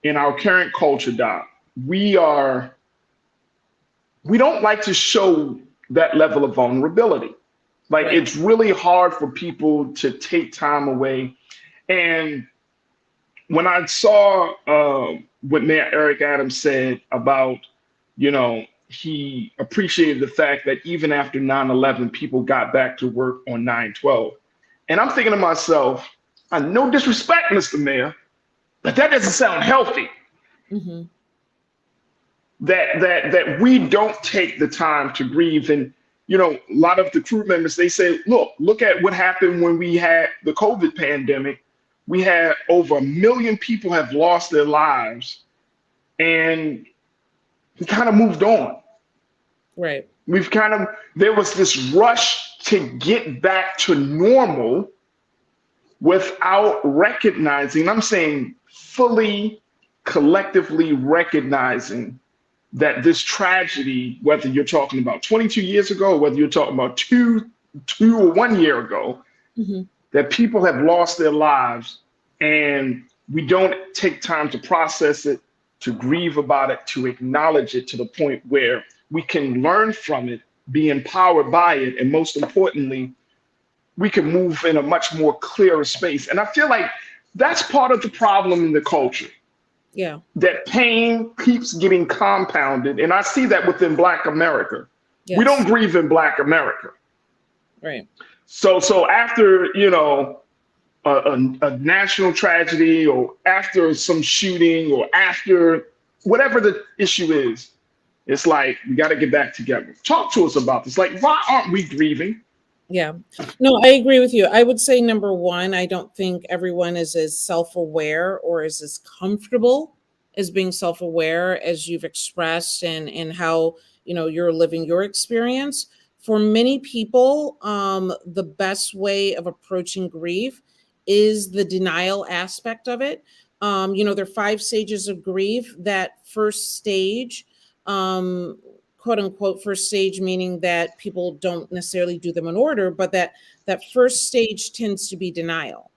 in our current culture, Doc, we don't like to show that level of vulnerability. Like, it's really hard for people to take time away. And when I saw what Mayor Eric Adams said about, he appreciated the fact that even after 9/11, people got back to work on 9/12. And I'm thinking to myself, no disrespect, Mr. Mayor, but that doesn't sound healthy. Mm-hmm. That we don't take the time to grieve. And, a lot of the crew members, they say, look at what happened when we had the COVID pandemic. We had over 1 million people have lost their lives, and we kind of moved on. Right. There was this rush to get back to normal without recognizing, I'm saying fully, collectively recognizing that this tragedy, whether you're talking about 22 years ago, or whether you're talking about two or 1 year ago, mm-hmm. that people have lost their lives, and we don't take time to process it, to grieve about it, to acknowledge it to the point where we can learn from it, be empowered by it, and most importantly, we can move in a much more clearer space. And I feel like that's part of the problem in the culture. Yeah. That pain keeps getting compounded. And I see that within Black America. Yes. We don't grieve in Black America. Right. So after, a national tragedy, or after some shooting, or after whatever the issue is, it's like, we got to get back together. Talk to us about this. Like, why aren't we grieving? Yeah, no, I agree with you. I would say number one, I don't think everyone is as self-aware or is as comfortable as being self-aware as you've expressed and how, you're living your experience. For many people, the best way of approaching grief is the denial aspect of it. There are 5 stages of grief. That first stage, quote unquote first stage, meaning that people don't necessarily do them in order, but that first stage tends to be denial.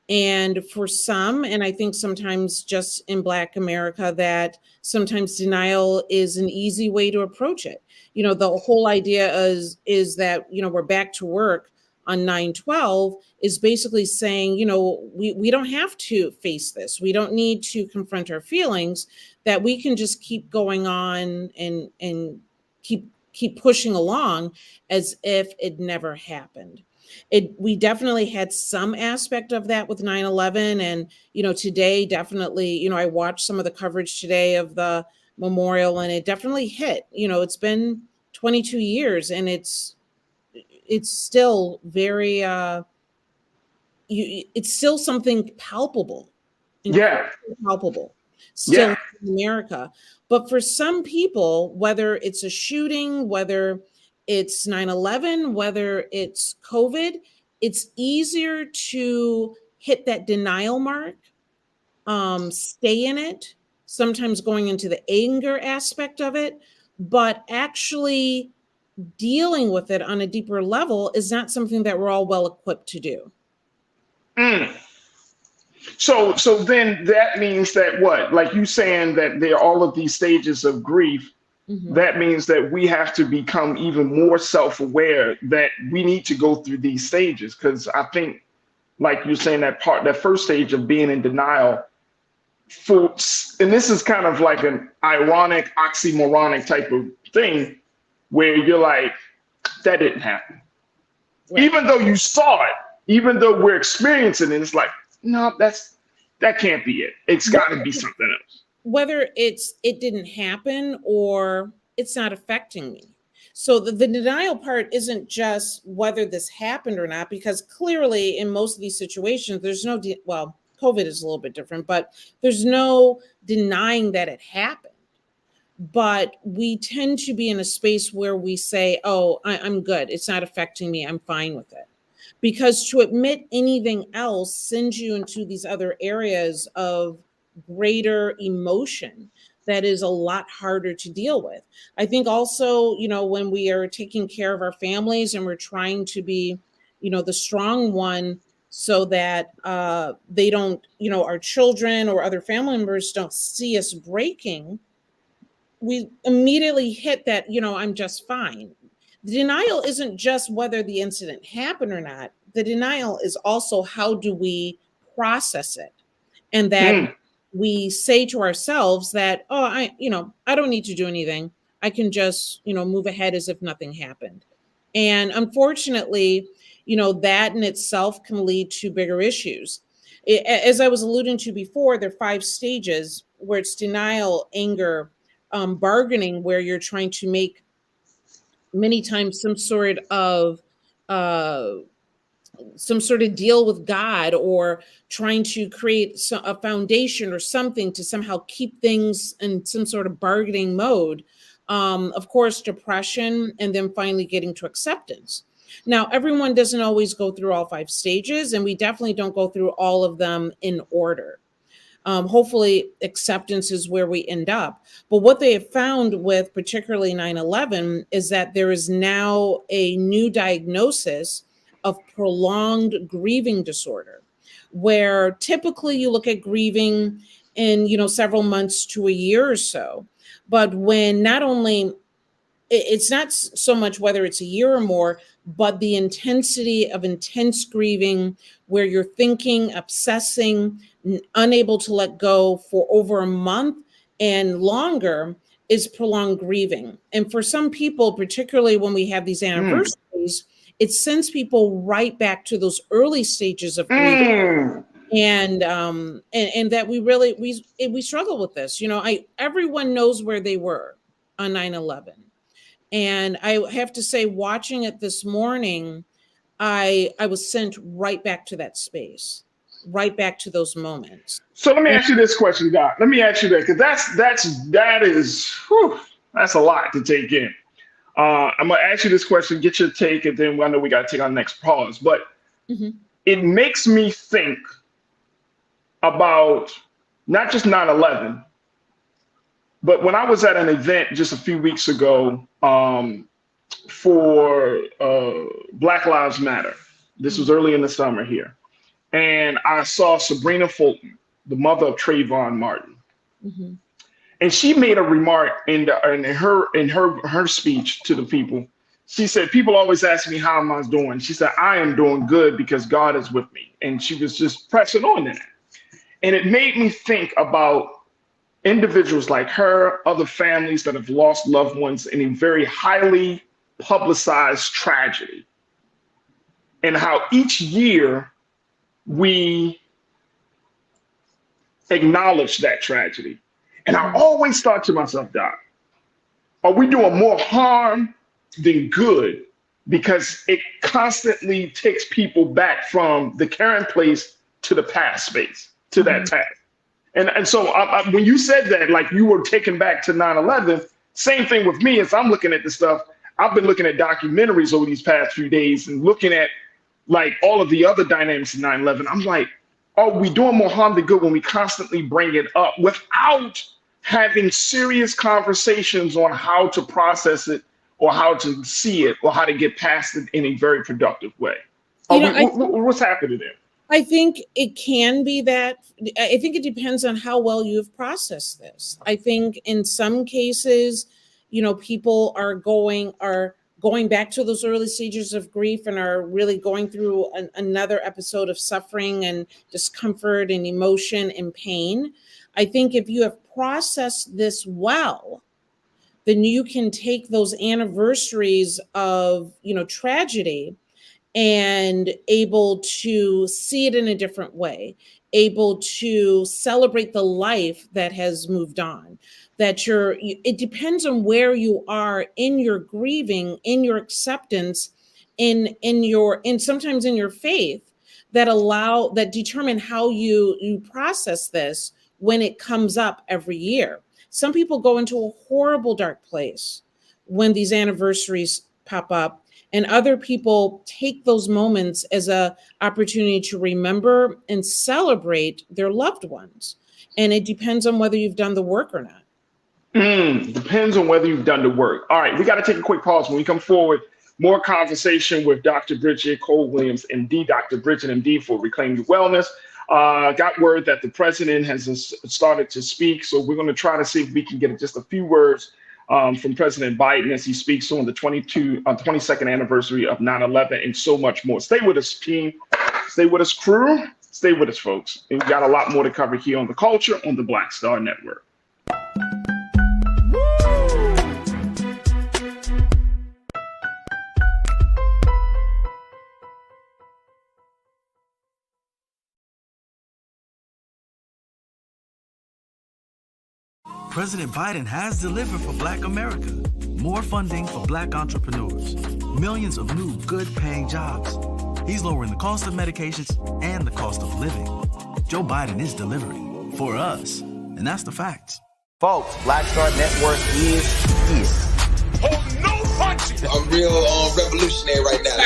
And for some, and I think sometimes just in Black America, that sometimes denial is an easy way to approach it. The whole idea is that, we're back to work on 9/12 is basically saying, we don't have to face this. We don't need to confront our feelings, that we can just keep going on and keep pushing along as if it never happened. We definitely had some aspect of that with 9/11. And, today, definitely, I watched some of the coverage today of the memorial, and it definitely hit. It's been 22 years and it's still very, it's still something palpable. Yeah. Palpable. Still in America. But for some people, whether it's a shooting, whether it's 9/11, whether it's COVID, it's easier to hit that denial mark, stay in it, sometimes going into the anger aspect of it, but actually dealing with it on a deeper level is not something that we're all well equipped to do. So then that means that what? Like you saying that there are all of these stages of grief. Mm-hmm. That means that we have to become even more self-aware that we need to go through these stages. Because I think, like you're saying, that first stage of being in denial, and this is kind of like an ironic, oxymoronic type of thing, where you're like, that didn't happen. Right. Even though you saw it, even though we're experiencing it, it's like, no, that can't be it. It's got to be something else. Whether it didn't happen or it's not affecting me. So the denial part isn't just whether this happened or not, because clearly in most of these situations, there's no, COVID is a little bit different, but there's no denying that it happened. But we tend to be in a space where we say, oh, I'm good. It's not affecting me. I'm fine with it. Because to admit anything else sends you into these other areas of greater emotion that is a lot harder to deal with. I think also, when we are taking care of our families and we're trying to be, the strong one so that they don't, our children or other family members don't see us breaking, we immediately hit that, I'm just fine. The denial isn't just whether the incident happened or not. The denial is also how do we process it? and that we say to ourselves that, oh, I don't need to do anything. I can just, move ahead as if nothing happened. And unfortunately, that in itself can lead to bigger issues. As I was alluding to before, there are 5 stages where it's denial, anger, bargaining, where you're trying to make many times some sort of deal with God, or trying to create a foundation or something to somehow keep things in some sort of bargaining mode. Of course, depression, and then finally getting to acceptance. Now, everyone doesn't always go through all 5 stages, and we definitely don't go through all of them in order. Hopefully, acceptance is where we end up. But what they have found with particularly 9/11 is that there is now a new diagnosis of prolonged grieving disorder, where typically you look at grieving in, several months to a year or so. But when not only, it's not so much whether it's a year or more, but the intensity of intense grieving, where you're thinking, obsessing, unable to let go for over a month and longer, is prolonged grieving. And for some people, particularly when we have these anniversaries, it sends people right back to those early stages of grieving. And that we struggle with this. Everyone knows where they were on 9/11. And I have to say, watching it this morning, I was sent right back to that space, right back to those moments. So let me ask you this question, Doc. Let me ask you that, because that is that's a lot to take in. I'm gonna ask you this question, get your take, and then I know we got to take our next pause. But it makes me think about not just 9/11, but when I was at an event just a few weeks ago for Black Lives Matter. This was early in the summer here. And I saw Sabrina Fulton, the mother of Trayvon Martin. And she made a remark in her speech to the people. She said, people always ask me, how am I doing? She said, I am doing good because God is with me. And she was just pressing on that. And it made me think about individuals like her, other families that have lost loved ones in a very highly publicized tragedy, and how each year we acknowledge that tragedy. And I always thought to myself, Doc, are we doing more harm than good? Because it constantly takes people back from the current place to the past space, to that task. And so when you said that, like you were taken back to 9/11, same thing with me. As I'm looking at this stuff, I've been looking at documentaries over these past few days and looking at like all of the other dynamics of 9/11. I'm like, are we doing more harm than good when we constantly bring it up without having serious conversations on how to process it, or how to see it, or how to get past it in a very productive way? What's happening there? I think it can be that. I think it depends on how well you've processed this. I think in some cases, people are going back to those early stages of grief and are really going through another episode of suffering and discomfort and emotion and pain. I think if you have processed this well, then you can take those anniversaries of, tragedy and able to see it in a different way, able to celebrate the life that has moved on. It depends on where you are in your grieving, in your acceptance, in sometimes in your faith, that determine how you process this when it comes up every year. Some people go into a horrible dark place when these anniversaries pop up, and other people take those moments as an opportunity to remember and celebrate their loved ones. And it depends on whether you've done the work or not. Depends on whether you've done the work. All right, we got to take a quick pause. When we come forward, more conversation with Dr. Bridget Cole-Williams, MD, Dr. Bridget, MD, for Reclaim Your Wellness. Got word that the president has started to speak, so we're going to try to see if we can get just a few words from President Biden as he speaks on the 22nd anniversary of 9/11 and so much more. Stay with us, team. Stay with us, crew. Stay with us, folks. And we got a lot more to cover here on The Culture on the Black Star Network. President Biden has delivered for Black America. More funding for Black entrepreneurs. Millions of new, good-paying jobs. He's lowering the cost of medications and the cost of living. Joe Biden is delivering for us, and that's the facts. Folks, Black Star Network is here. Oh, no punching! I'm real revolutionary right now.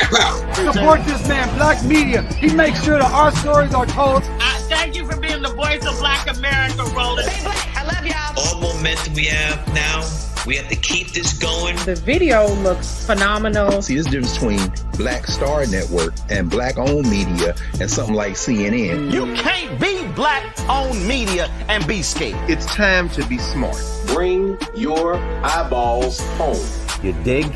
Support this man, Black media. He makes sure that our stories are told. Thank you for being the voice of Black America, Roland. Stay black. I love y'all. All momentum we have now, we have to keep this going. The video looks phenomenal. See, this difference between Black Star Network and Black-owned media and something like CNN. You can't be Black-owned media and be scared. It's time to be smart. Bring your eyeballs home. You dig?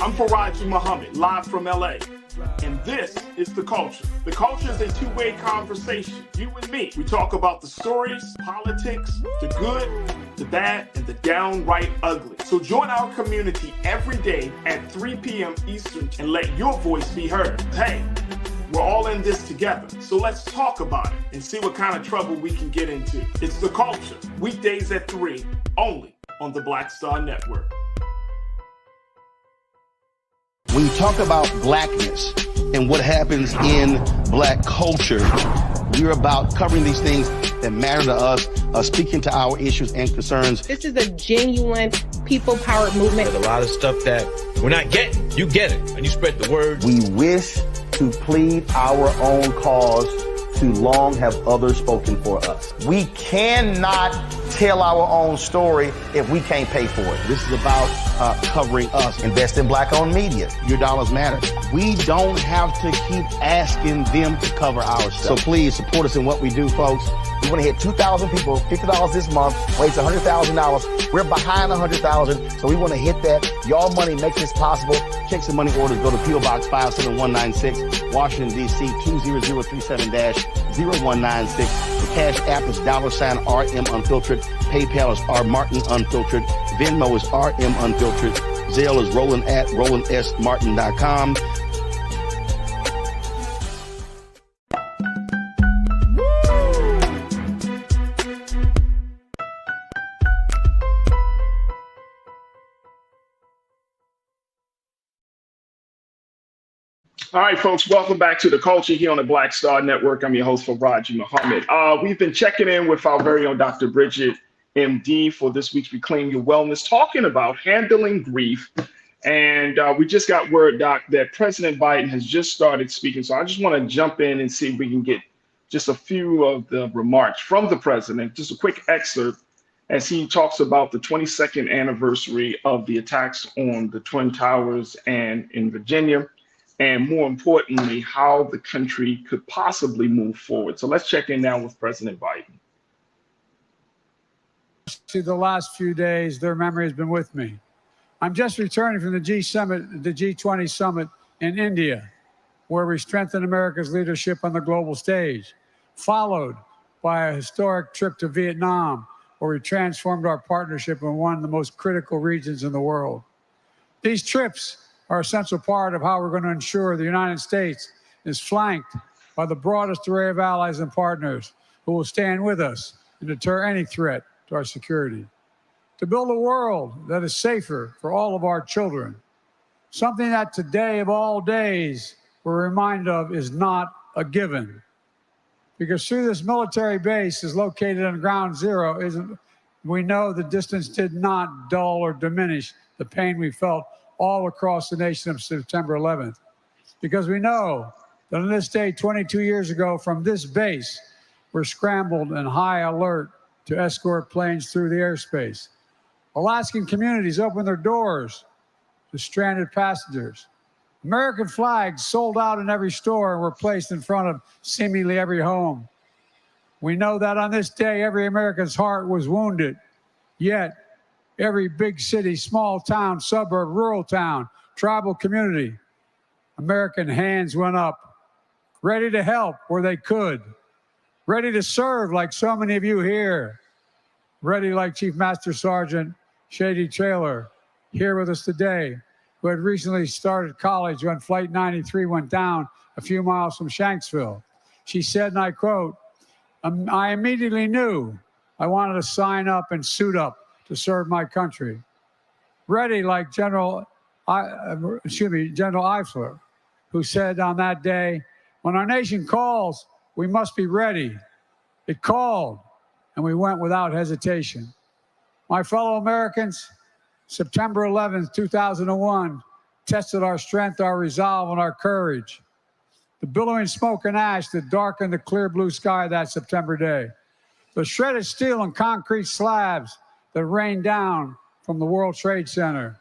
I'm Farajii Muhammad, live from LA. And this is The Culture. The Culture is a two-way conversation. You and me. We talk about the stories, politics, the good, the bad, and the downright ugly. So join our community every day at 3 p.m. Eastern and let your voice be heard. Hey, we're all in this together. So let's talk about it and see what kind of trouble we can get into. It's The Culture, weekdays at 3, only on the Black Star Network. When you talk about blackness and what happens in Black culture, we're about covering these things that matter to us, speaking to our issues and concerns. This is a genuine people-powered movement. There's a lot of stuff that we're not getting. You get it, and you spread the word. We wish to plead our own cause. Too long have others spoken for us. We cannot tell our own story if we can't pay for it. This is about covering us. Invest in Black-owned media. Your dollars matter. We don't have to keep asking them to cover our stuff. So please support us in what we do, folks. We want to hit 2,000 people, $50 this month, raise $100,000. We're behind 100,000, so we want to hit that. Y'all money makes this possible. Check some money orders. Go to P.O. Box 57196, Washington, D.C. 20037-0196. The Cash App is $RM Unfiltered. PayPal is R Martin Unfiltered. Venmo is RM Unfiltered. Zelle is Roland at RolandSMartin.com. All right, folks, welcome back to The Culture here on the Black Star Network. I'm your host, Farajii Muhammad. We've been checking in with our very own Dr. Bridget, MD, for this week's Reclaim Your Wellness, talking about handling grief. And we just got word, Doc, that President Biden has just started speaking. So I just want to jump in and see if we can get just a few of the remarks from the president, just a quick excerpt as he talks about the 22nd anniversary of the attacks on the Twin Towers and in Virginia. And more importantly, how the country could possibly move forward. So let's check in now with President Biden. See, the last few days, their memory has been with me. I'm just returning from the G20 summit in India, where we strengthened America's leadership on the global stage, followed by a historic trip to Vietnam, where we transformed our partnership in one of the most critical regions in the world. These trips are a central part of how we're going to ensure the United States is flanked by the broadest array of allies and partners who will stand with us and deter any threat to our security. To build a world that is safer for all of our children, something that today of all days we're reminded of is not a given. Because through this military base is located on ground zero, we know the distance did not dull or diminish the pain we felt all across the nation of September 11th. Because we know that on this day, 22 years ago from this base, were scrambled and high alert to escort planes through the airspace. Alaskan communities opened their doors to stranded passengers. American flags sold out in every store and were placed in front of seemingly every home. We know that on this day, every American's heart was wounded. Yet, every big city, small town, suburb, rural town, tribal community, American hands went up, ready to help where they could, ready to serve like so many of you here, ready like Chief Master Sergeant Shady Taylor, here with us today, who had recently started college when Flight 93 went down a few miles from Shanksville. She said, and I quote, "I immediately knew I wanted to sign up and suit up to serve my country." Ready like General Eifler, who said on that day, "When our nation calls, we must be ready." It called, and we went without hesitation. My fellow Americans, September 11th, 2001, tested our strength, our resolve, and our courage. The billowing smoke and ash that darkened the clear blue sky that September day. The shredded steel and concrete slabs that rained down from the World Trade Center.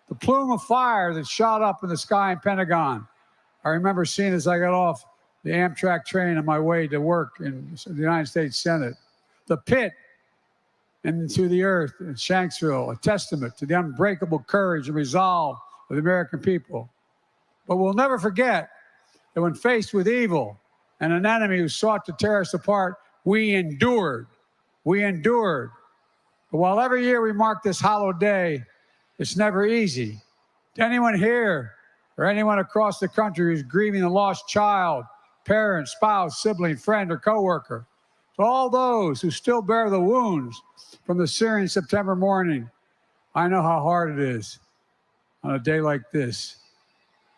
The plume of fire that shot up in the sky in Pentagon. I remember seeing as I got off the Amtrak train on my way to work in the United States Senate. The pit into the earth in Shanksville, a testament to the unbreakable courage and resolve of the American people. But we'll never forget that when faced with evil and an enemy who sought to tear us apart, we endured. We endured. But while every year we mark this hallowed day, it's never easy. To anyone here or anyone across the country who's grieving a lost child, parent, spouse, sibling, friend, or coworker, to all those who still bear the wounds from the searing September morning, I know how hard it is on a day like this.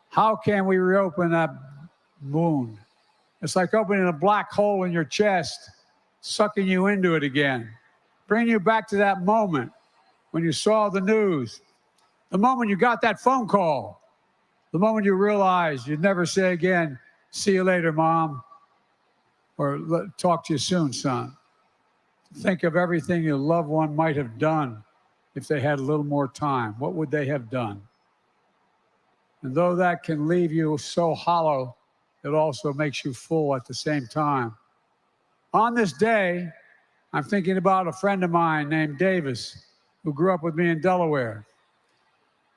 How can we reopen that wound? It's like opening a black hole in your chest, sucking you into it again, bringing you back to that moment when you saw the news, the moment you got that phone call, the moment you realized you'd never say again, "See you later, Mom," or "Talk to you soon, son." Think of everything your loved one might have done if they had a little more time. What would they have done? And though that can leave you so hollow, it also makes you full at the same time. On this day, I'm thinking about a friend of mine named Davis, who grew up with me in Delaware.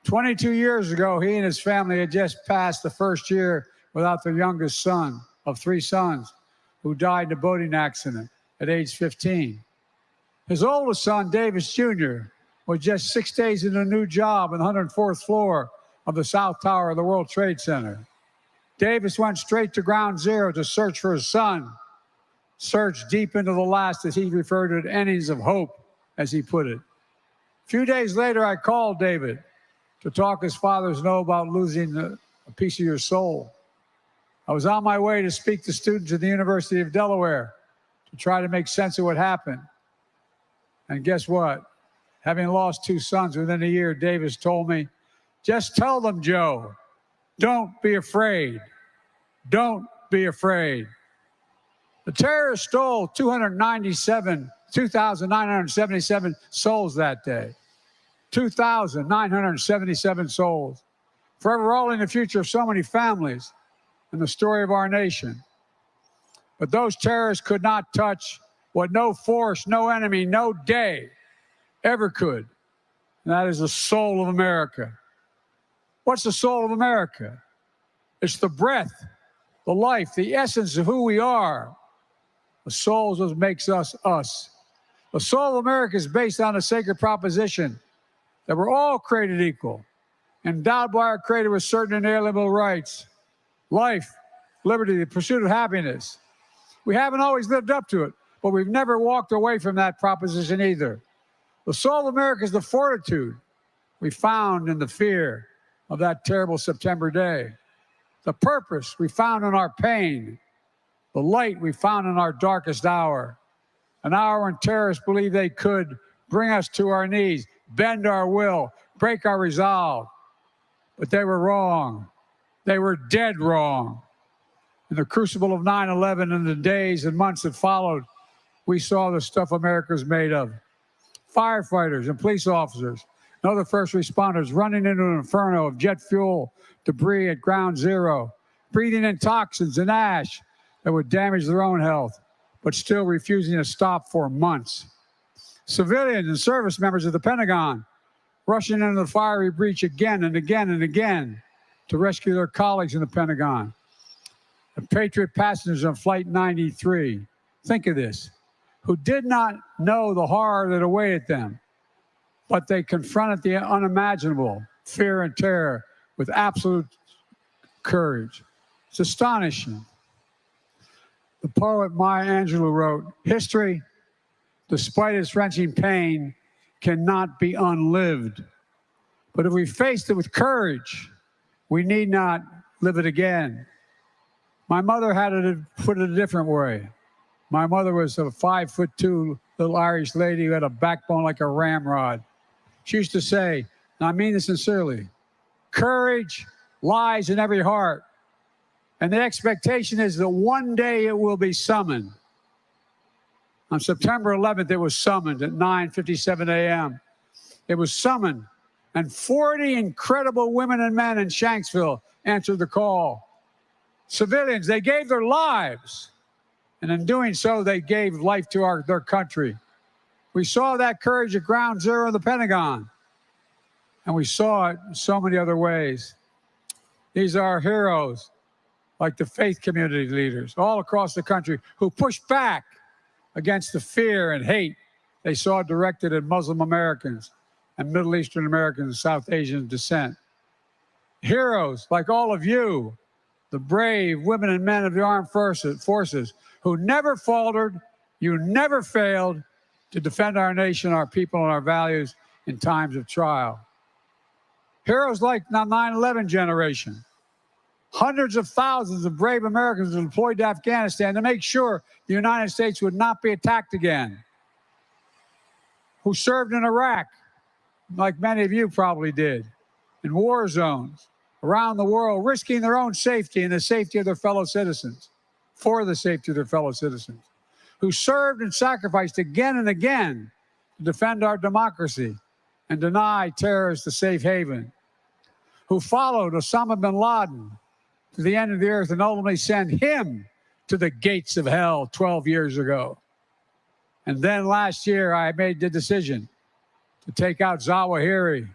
22 years ago, he and his family had just passed the first year without their youngest son of 3 sons, who died in a boating accident at age 15. His oldest son, Davis Jr., was just 6 days in a new job on the 104th floor of the South Tower of the World Trade Center. Davis went straight to ground zero to search for his son, search deep into the last, as he referred to it, innings of hope, as he put it. A few days later, I called David to talk as fathers know about losing a piece of your soul. I was on my way to speak to students at the University of Delaware to try to make sense of what happened. And guess what? Having lost 2 sons within a year, Davis told me, "Just tell them, Joe, don't be afraid. Don't be afraid." The terrorists stole 2,977 souls that day. 2,977 souls, forever rolling the future of so many families and the story of our nation. But those terrorists could not touch what no force, no enemy, no day ever could, and that is the soul of America. What's the soul of America? It's the breath, the life, the essence of who we are. The soul is what makes us us. The soul of America is based on a sacred proposition that we're all created equal, endowed by our Creator with certain inalienable rights: life, liberty, the pursuit of happiness. We haven't always lived up to it, but we've never walked away from that proposition either. The soul of America is the fortitude we found in the fear of that terrible September day, the purpose we found in our pain, the light we found in our darkest hour, an hour when terrorists believed they could bring us to our knees, bend our will, break our resolve. But they were wrong. They were dead wrong. In the crucible of 9/11 and the days and months that followed, we saw the stuff America's made of. Firefighters and police officers and other first responders running into an inferno of jet fuel debris at ground zero, breathing in toxins and ash that would damage their own health, but still refusing to stop for months. Civilians and service members of the Pentagon rushing into the fiery breach again and again and again to rescue their colleagues in the Pentagon. The Patriot passengers on Flight 93, think of this, who did not know the horror that awaited them, but they confronted the unimaginable, fear and terror, with absolute courage. It's astonishing. The poet Maya Angelou wrote, "History, despite its wrenching pain, cannot be unlived. But if we faced it with courage, we need not live it again." My mother had it put it a different way. My mother was a 5'2" little Irish lady who had a backbone like a ramrod. She used to say, and I mean this sincerely, courage lies in every heart. And the expectation is that one day it will be summoned. On September 11th, it was summoned at 9:57 a.m. It was summoned, and 40 incredible women and men in Shanksville answered the call. Civilians, they gave their lives, and in doing so, they gave life to their country. We saw that courage at ground zero in the Pentagon, and we saw it in so many other ways. These are heroes, like the faith community leaders all across the country who pushed back against the fear and hate they saw directed at Muslim Americans and Middle Eastern Americans of South Asian descent. Heroes like all of you, the brave women and men of the armed forces who never faltered, you never failed to defend our nation, our people, and our values in times of trial. Heroes like the 9/11 generation. Hundreds of thousands of brave Americans were deployed to Afghanistan to make sure the United States would not be attacked again. Who served in Iraq, like many of you probably did, in war zones around the world, risking their own safety and the safety of their fellow citizens, for the safety of their fellow citizens. Who served and sacrificed again and again to defend our democracy and deny terrorists a safe haven. Who followed Osama bin Laden to the end of the earth and ultimately sent him to the gates of hell 12 years ago. And then last year, I made the decision to take out Zawahiri,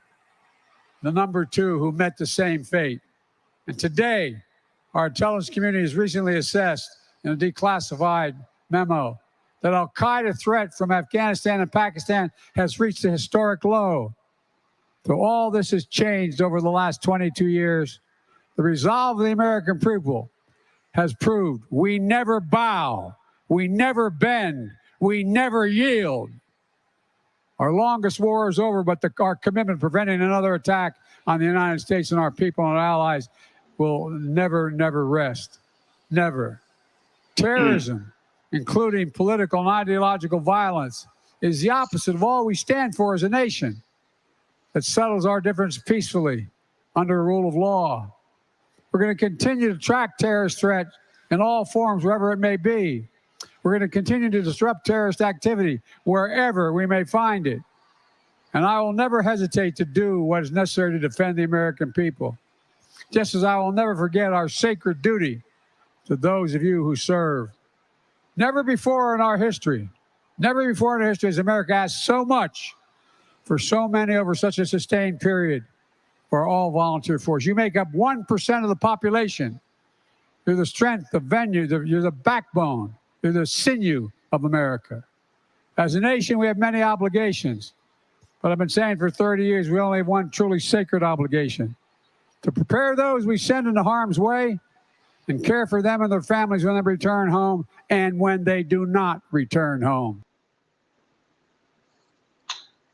the number 2 who met the same fate. And today, our intelligence community has recently assessed in a declassified memo that al-Qaeda threat from Afghanistan and Pakistan has reached a historic low. So all this has changed over the last 22 years. The resolve of the American people has proved we never bow, we never bend, we never yield. Our longest war is over, but our commitment to preventing another attack on the United States and our people and our allies will never, never rest. Never. Terrorism, including political and ideological violence, is the opposite of all we stand for as a nation that settles our difference peacefully under a rule of law. We're going to continue to track terrorist threats in all forms, wherever it may be. We're going to continue to disrupt terrorist activity wherever we may find it. And I will never hesitate to do what is necessary to defend the American people, just as I will never forget our sacred duty to those of you who serve. Never before in our history has America asked so much for so many over such a sustained period for all volunteer force. You make up 1% of the population. You're the strength, the venue, you're the backbone, you're the sinew of America. As a nation, we have many obligations, but I've been saying for 30 years, we only have one truly sacred obligation: to prepare those we send into harm's way and care for them and their families when they return home and when they do not return home.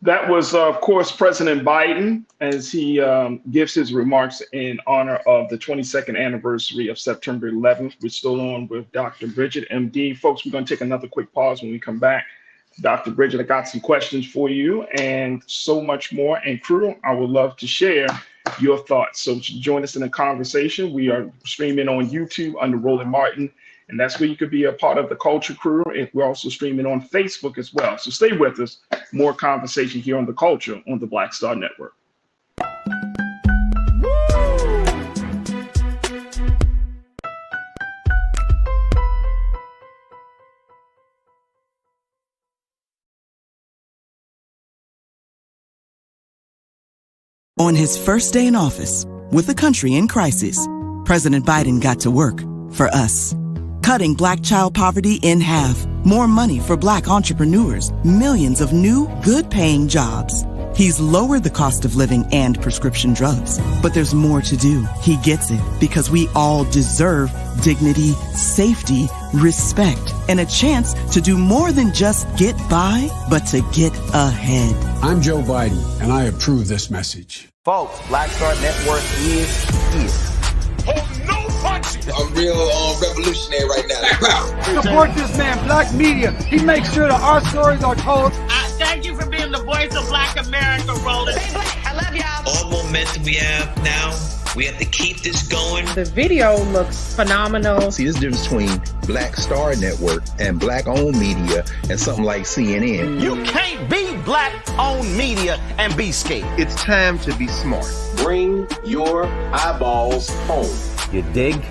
That was, of course, President Biden as he gives his remarks in honor of the 22nd anniversary of September 11th. We're still on with Dr. Bridget, MD. Folks, we're going to take another quick pause. When we come back, Dr. Bridget, I got some questions for you and so much more. And Crudo, I would love to share your thoughts. So join us in the conversation. We are streaming on YouTube under Roland Martin, and that's where you could be a part of the culture crew. And we're also streaming on Facebook as well. So stay with us. More conversation here on the culture on the Black Star Network. On his first day in office, with the country in crisis, President Biden got to work for us. Cutting Black child poverty in half, more money for Black entrepreneurs, millions of new, good-paying jobs. He's lowered the cost of living and prescription drugs. But there's more to do. He gets it because we all deserve dignity, safety, respect, and a chance to do more than just get by, but to get ahead. I'm Joe Biden, and I approve this message. Folks, Black Star Network is here. Oh, no punches! I'm real revolutionary right now. Support this man, Black Media. He makes sure that our stories are told. Thank you for being the voice of Black America, Roland. Stay black. I love y'all. All momentum we have now, we have to keep this going. The video looks phenomenal. See, this difference between Black Star Network and Black-owned media and something like CNN. You can't be Black-owned media and be scared. It's time to be smart. Bring your eyeballs home. You dig?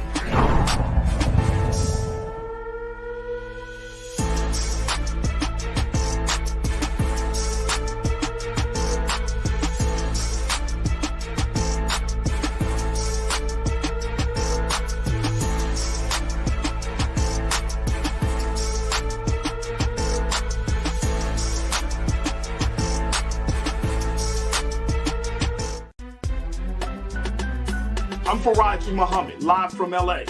I'm Farajii Muhammad, live from LA.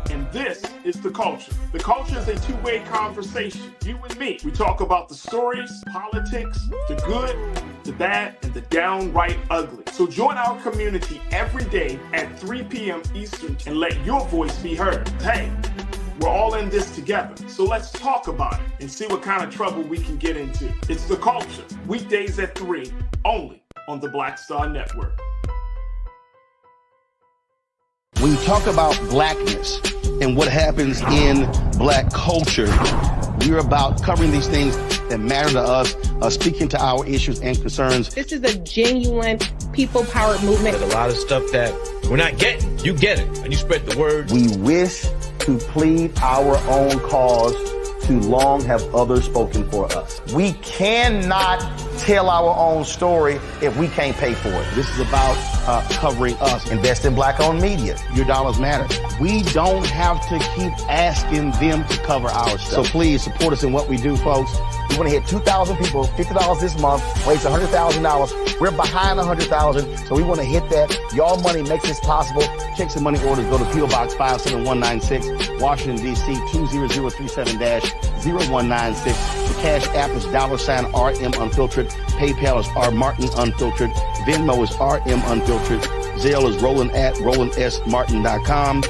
And this is The Culture. The Culture is a two-way conversation. You and me. We talk about the stories, politics, the good, the bad, and the downright ugly. So join our community every day at 3 p.m. Eastern and let your voice be heard. Hey, we're all in this together. So let's talk about it and see what kind of trouble we can get into. It's The Culture, weekdays at 3, only on the Black Star Network. When you talk about blackness and what happens in Black culture, we're about covering these things that matter to us, speaking to our issues and concerns. This is a genuine people-powered movement. There's a lot of stuff that we're not getting. You get it, and you spread the word. We wish to plead our own cause. Too long have others spoken for us. We cannot tell our own story if we can't pay for it. This is about covering us. Invest in Black-owned media. Your dollars matter. We don't have to keep asking them to cover our stuff. So please support us in what we do, folks. We want to hit 2,000 people, $50 this month, raise $100,000. We're behind 100,000, so we want to hit that. Y'all money makes this possible. Checks and money orders go to P.O. Box 57196, Washington, D.C. 20037-0196. The Cash App is $RM Unfiltered. PayPal is R Martin Unfiltered. Venmo is RM Unfiltered. Zelle is Roland at RolandSMartin.com.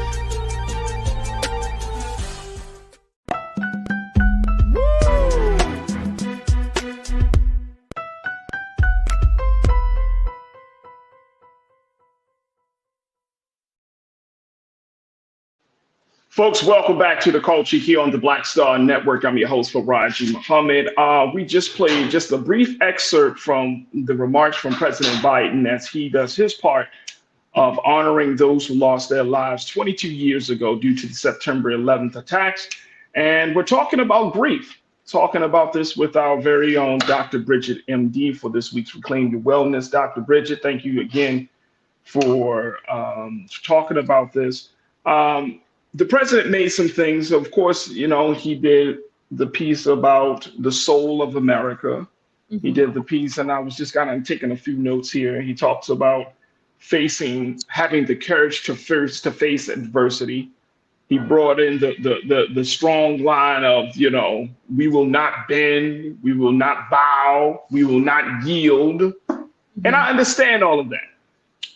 Folks, welcome back to The Culture here on the Black Star Network. I'm your host, Farajii Muhammad. We just played just a brief excerpt from the remarks from President Biden as he does his part of honoring those who lost their lives 22 years ago due to the September 11th attacks. And we're talking about grief, talking about this with our very own Dr. Bridget, MD, for this week's Reclaim Your Wellness. Dr. Bridget, thank you again for talking about this. The president made some things. Of course, you know, he did the piece about the soul of America. Mm-hmm. He did the piece, and I was just kind of taking a few notes here. He talks about having the courage to face adversity. He brought in the strong line of, you know, we will not bend, we will not bow, we will not yield. Mm-hmm. And I understand all of that.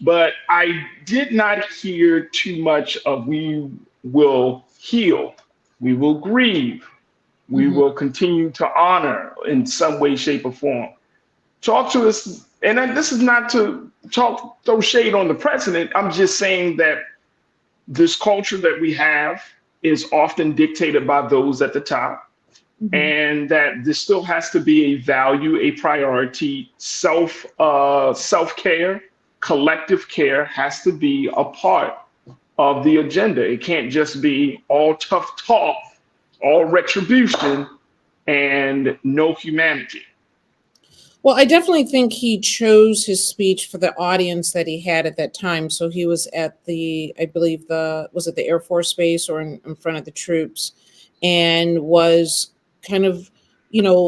But I did not hear too much of we will heal, we will grieve, we will continue to honor in some way, shape, or form. Talk to us And then this is not to throw shade on the president. I'm just saying that this culture that we have is often dictated by those at the top, and that this still has to be a value, a priority. Self-care, collective care has to be a part of the agenda. It can't just be all tough talk, all retribution, and no humanity. Well, I definitely think he chose his speech for the audience that he had at that time. So he was at I believe was it the Air Force Base or in front of the troops, and was kind of,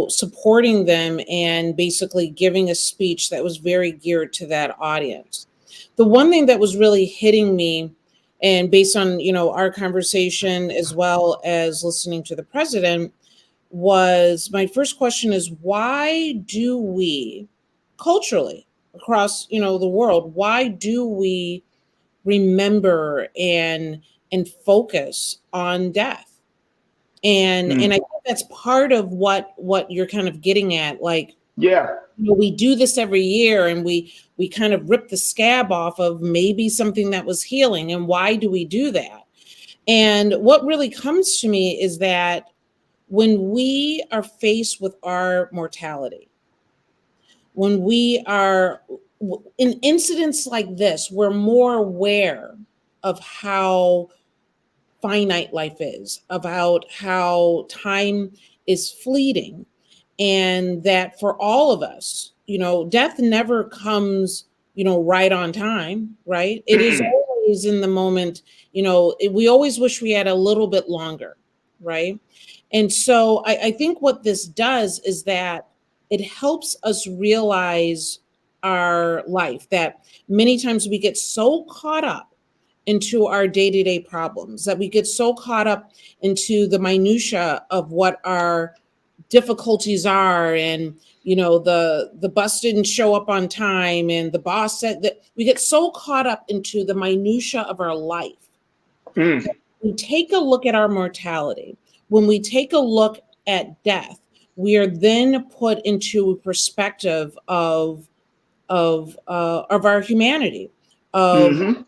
supporting them and basically giving a speech that was very geared to that audience. The one thing that was really hitting me, and based on, our conversation as well as listening to the president, was my first question is, why do we culturally across, the world, why do we remember and focus on death? And I think that's part of what you're kind of getting at. Like, yeah, we do this every year, and we kind of rip the scab off of maybe something that was healing. And why do we do that? And what really comes to me is that when we are faced with our mortality, when we are in incidents like this, we're more aware of how finite life is, about how time is fleeting, and that for all of us, death never comes, right on time, right? It is always in the moment, we always wish we had a little bit longer, right? And so I think what this does is that it helps us realize our life, that many times we get so caught up into our day-to-day problems, that we get so caught up into the minutia of what our difficulties are, and the bus didn't show up on time, and the boss said that. We get so caught up into the minutia of our life. We take a look at our mortality. When we take a look at death, we are then put into a perspective of our humanity, of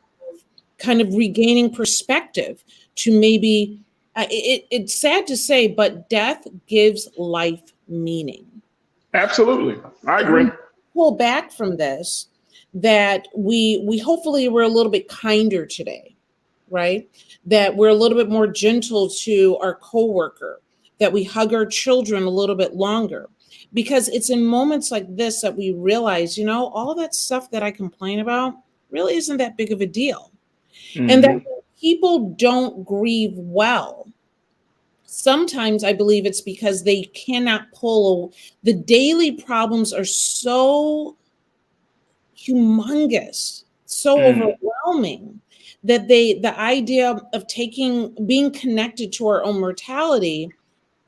kind of regaining perspective to maybe, it's sad to say, but death gives life meaning. Absolutely. I agree. Pull back from this, that we hopefully we're a little bit kinder today, right? That we're a little bit more gentle to our coworker, that we hug our children a little bit longer, because it's in moments like this that we realize, all that stuff that I complain about really isn't that big of a deal. And that when people don't grieve well, sometimes I believe it's because they cannot the daily problems are so humongous, so overwhelming, that the idea of being connected to our own mortality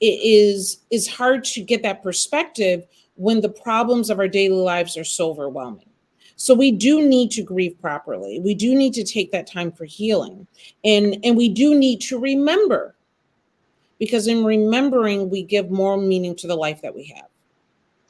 is hard to get that perspective when the problems of our daily lives are so overwhelming. So we do need to grieve properly. We do need to take that time for healing, and we do need to remember, because in remembering, we give more meaning to the life that we have.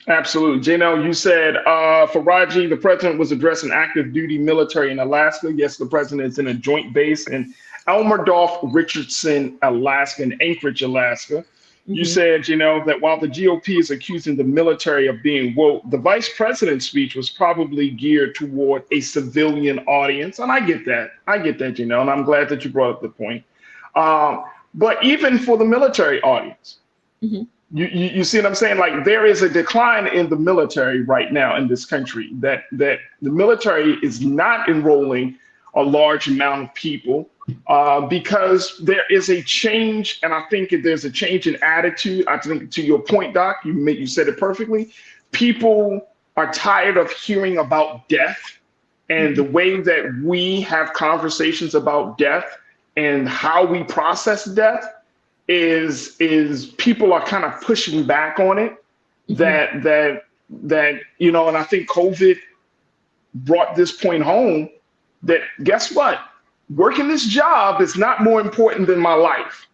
Absolutely. Janelle, you said Farajii, the president was addressing active duty military in Alaska. Yes, the president is in a joint base in Elmerdorf, Richardson, Alaska, and Anchorage, Alaska. You said, that while the GOP is accusing the military of being woke, the vice president's speech was probably geared toward a civilian audience. And I get that, Janelle, and I'm glad that you brought up the point. But even for the military audience, you see what I'm saying? Like, there is a decline in the military right now in this country, that the military is not enrolling a large amount of people because there is a change. And I think there's a change in attitude. I think, to your point, Doc, you said it perfectly. People are tired of hearing about death, and the way that we have conversations about death and how we process death is people are kind of pushing back on it. That and I think COVID brought this point home, that guess what? Working this job is not more important than my life.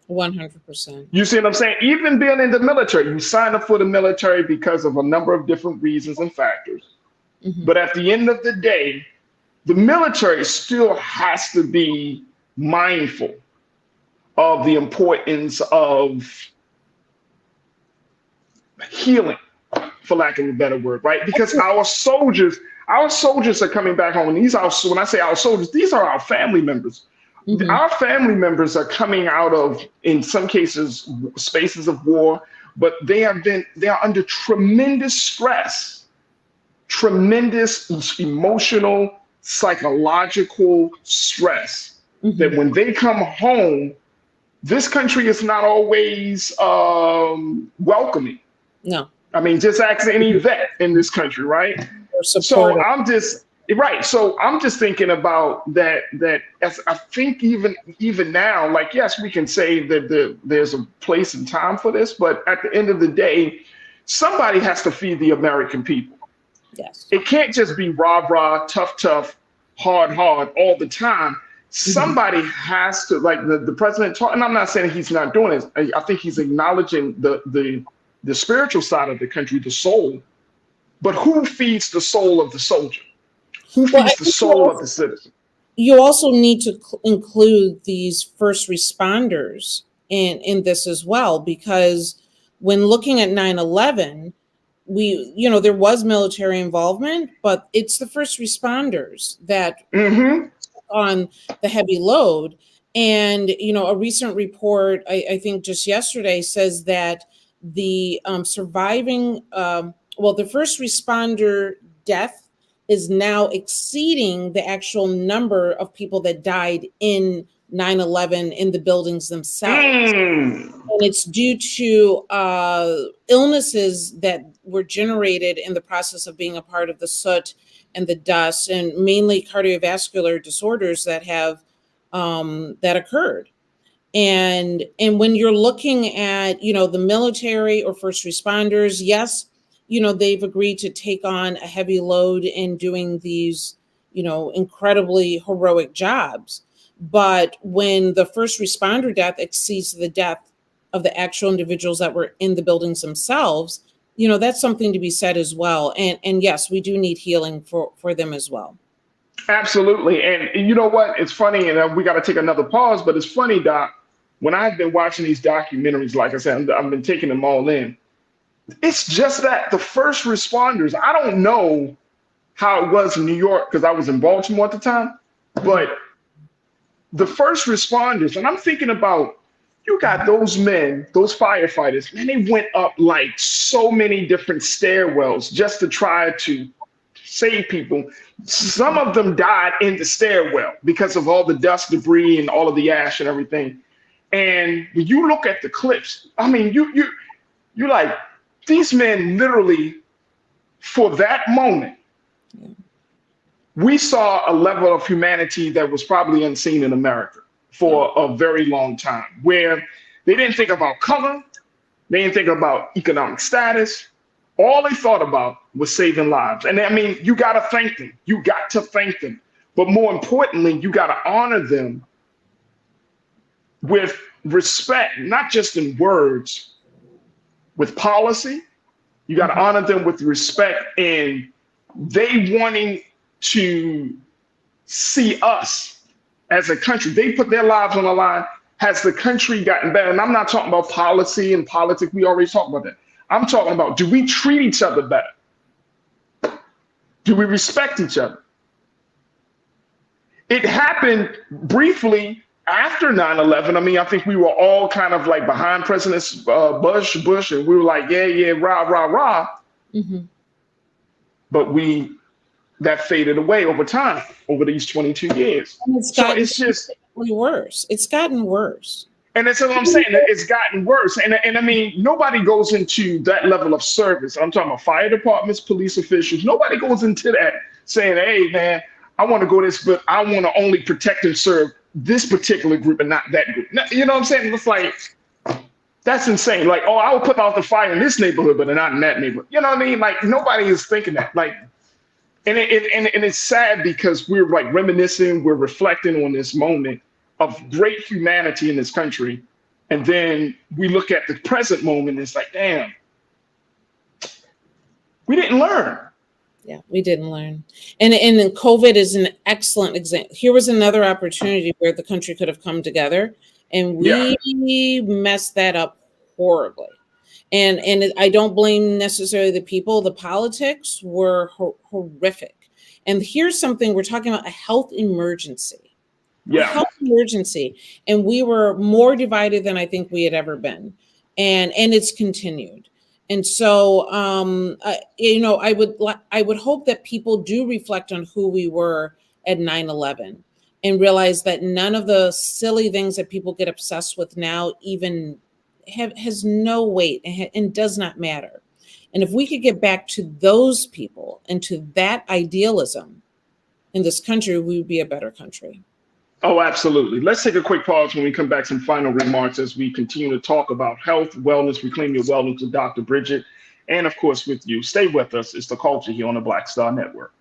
100%. You see what I'm saying? Even being in the military, you sign up for the military because of a number of different reasons and factors. But at the end of the day, the military still has to be mindful of the importance of healing, for lack of a better word, right? Because our soldiers are coming back home. And when I say our soldiers, these are our family members. Our family members are coming out of, in some cases, spaces of war, but they are under tremendous stress, tremendous emotional, psychological stress, that when they come home, this country is not always welcoming. No. I mean, just ask any vet in this country, right? So I'm just thinking about that as I think even now, like, yes, we can say that there's a place and time for this, but at the end of the day, somebody has to feed the American people. Yes. It can't just be rah, tough, hard all the time. Somebody has to, like the president taught, and I'm not saying he's not doing it. I think he's acknowledging the spiritual side of the country, the soul. But who feeds the soul of the soldier? Who feeds the soul of the citizen? You also need to include these first responders in this as well, because when looking at 9/11, there was military involvement, but it's the first responders that on the heavy load. And, a recent report, I think just yesterday, says that the surviving, the first responder death is now exceeding the actual number of people that died in 9/11 in the buildings themselves. And it's due to illnesses that were generated in the process of being a part of the soot and the dust, and mainly cardiovascular disorders that have that occurred. And when you're looking at, the military or first responders, yes, they've agreed to take on a heavy load in doing these, incredibly heroic jobs. But when the first responder death exceeds the death of the actual individuals that were in the buildings themselves, that's something to be said as well. And yes, we do need healing for them as well. Absolutely. And you know what? It's funny, and we got to take another pause, but it's funny, Doc, when I've been watching these documentaries, like I said, I've been taking them all in. It's just that the first responders, I don't know how it was in New York because I was in Baltimore at the time, but the first responders, and I'm thinking about, you got those men, those firefighters, man, they went up like so many different stairwells just to try to save people. Some of them died in the stairwell because of all the dust, debris, and all of the ash and everything. And when you look at the clips, I mean, you're like, these men literally, for that moment, we saw a level of humanity that was probably unseen in America for a very long time, where they didn't think about color, they didn't think about economic status. All they thought about was saving lives. And I mean, you got to thank them. You got to thank them. But more importantly, you got to honor them with respect, not just in words, with policy. You got to honor them with respect in they wanting to see us as a country. They put their lives on the line. Has the country gotten better? And I'm not talking about policy and politics. We already talked about that. I'm talking about, do we treat each other better? Do we respect each other? It happened briefly after 9/11. I mean, I think we were all kind of like behind President Bush, and we were like, yeah, rah. But that faded away over time, over these 22 years. And it's just worse. It's gotten worse. And that's what I'm saying. It's gotten worse. And I mean, nobody goes into that level of service. I'm talking about fire departments, police officials. Nobody goes into that saying, hey, man, I want to go this, but I want to only protect and serve this particular group and not that group. You know what I'm saying? It's like, that's insane. Like, oh, I will put out the fire in this neighborhood, but not in that neighborhood. You know what I mean? Like, nobody is thinking that. Like, and it's sad because we're like reminiscing, we're reflecting on this moment of great humanity in this country. And then we look at the present moment and it's like, damn, we didn't learn. Yeah, we didn't learn. And then COVID is an excellent example. Here was another opportunity where the country could have come together, and we messed that up horribly. And I don't blame necessarily the people. The politics were horrific. And here's something, we're talking about a health emergency. Yeah. A health emergency. And we were more divided than I think we had ever been. And it's continued. And so, I would hope that people do reflect on who we were at 9/11 and realize that none of the silly things that people get obsessed with now even has no weight and does not matter. And if we could get back to those people and to that idealism in this country, we would be a better country. Oh, absolutely. Let's take a quick pause. When we come back, some final remarks as we continue to talk about health, wellness, reclaim your wellness with Dr. Bridget, and of course with you. Stay with us. It's The Culture here on the Black Star Network.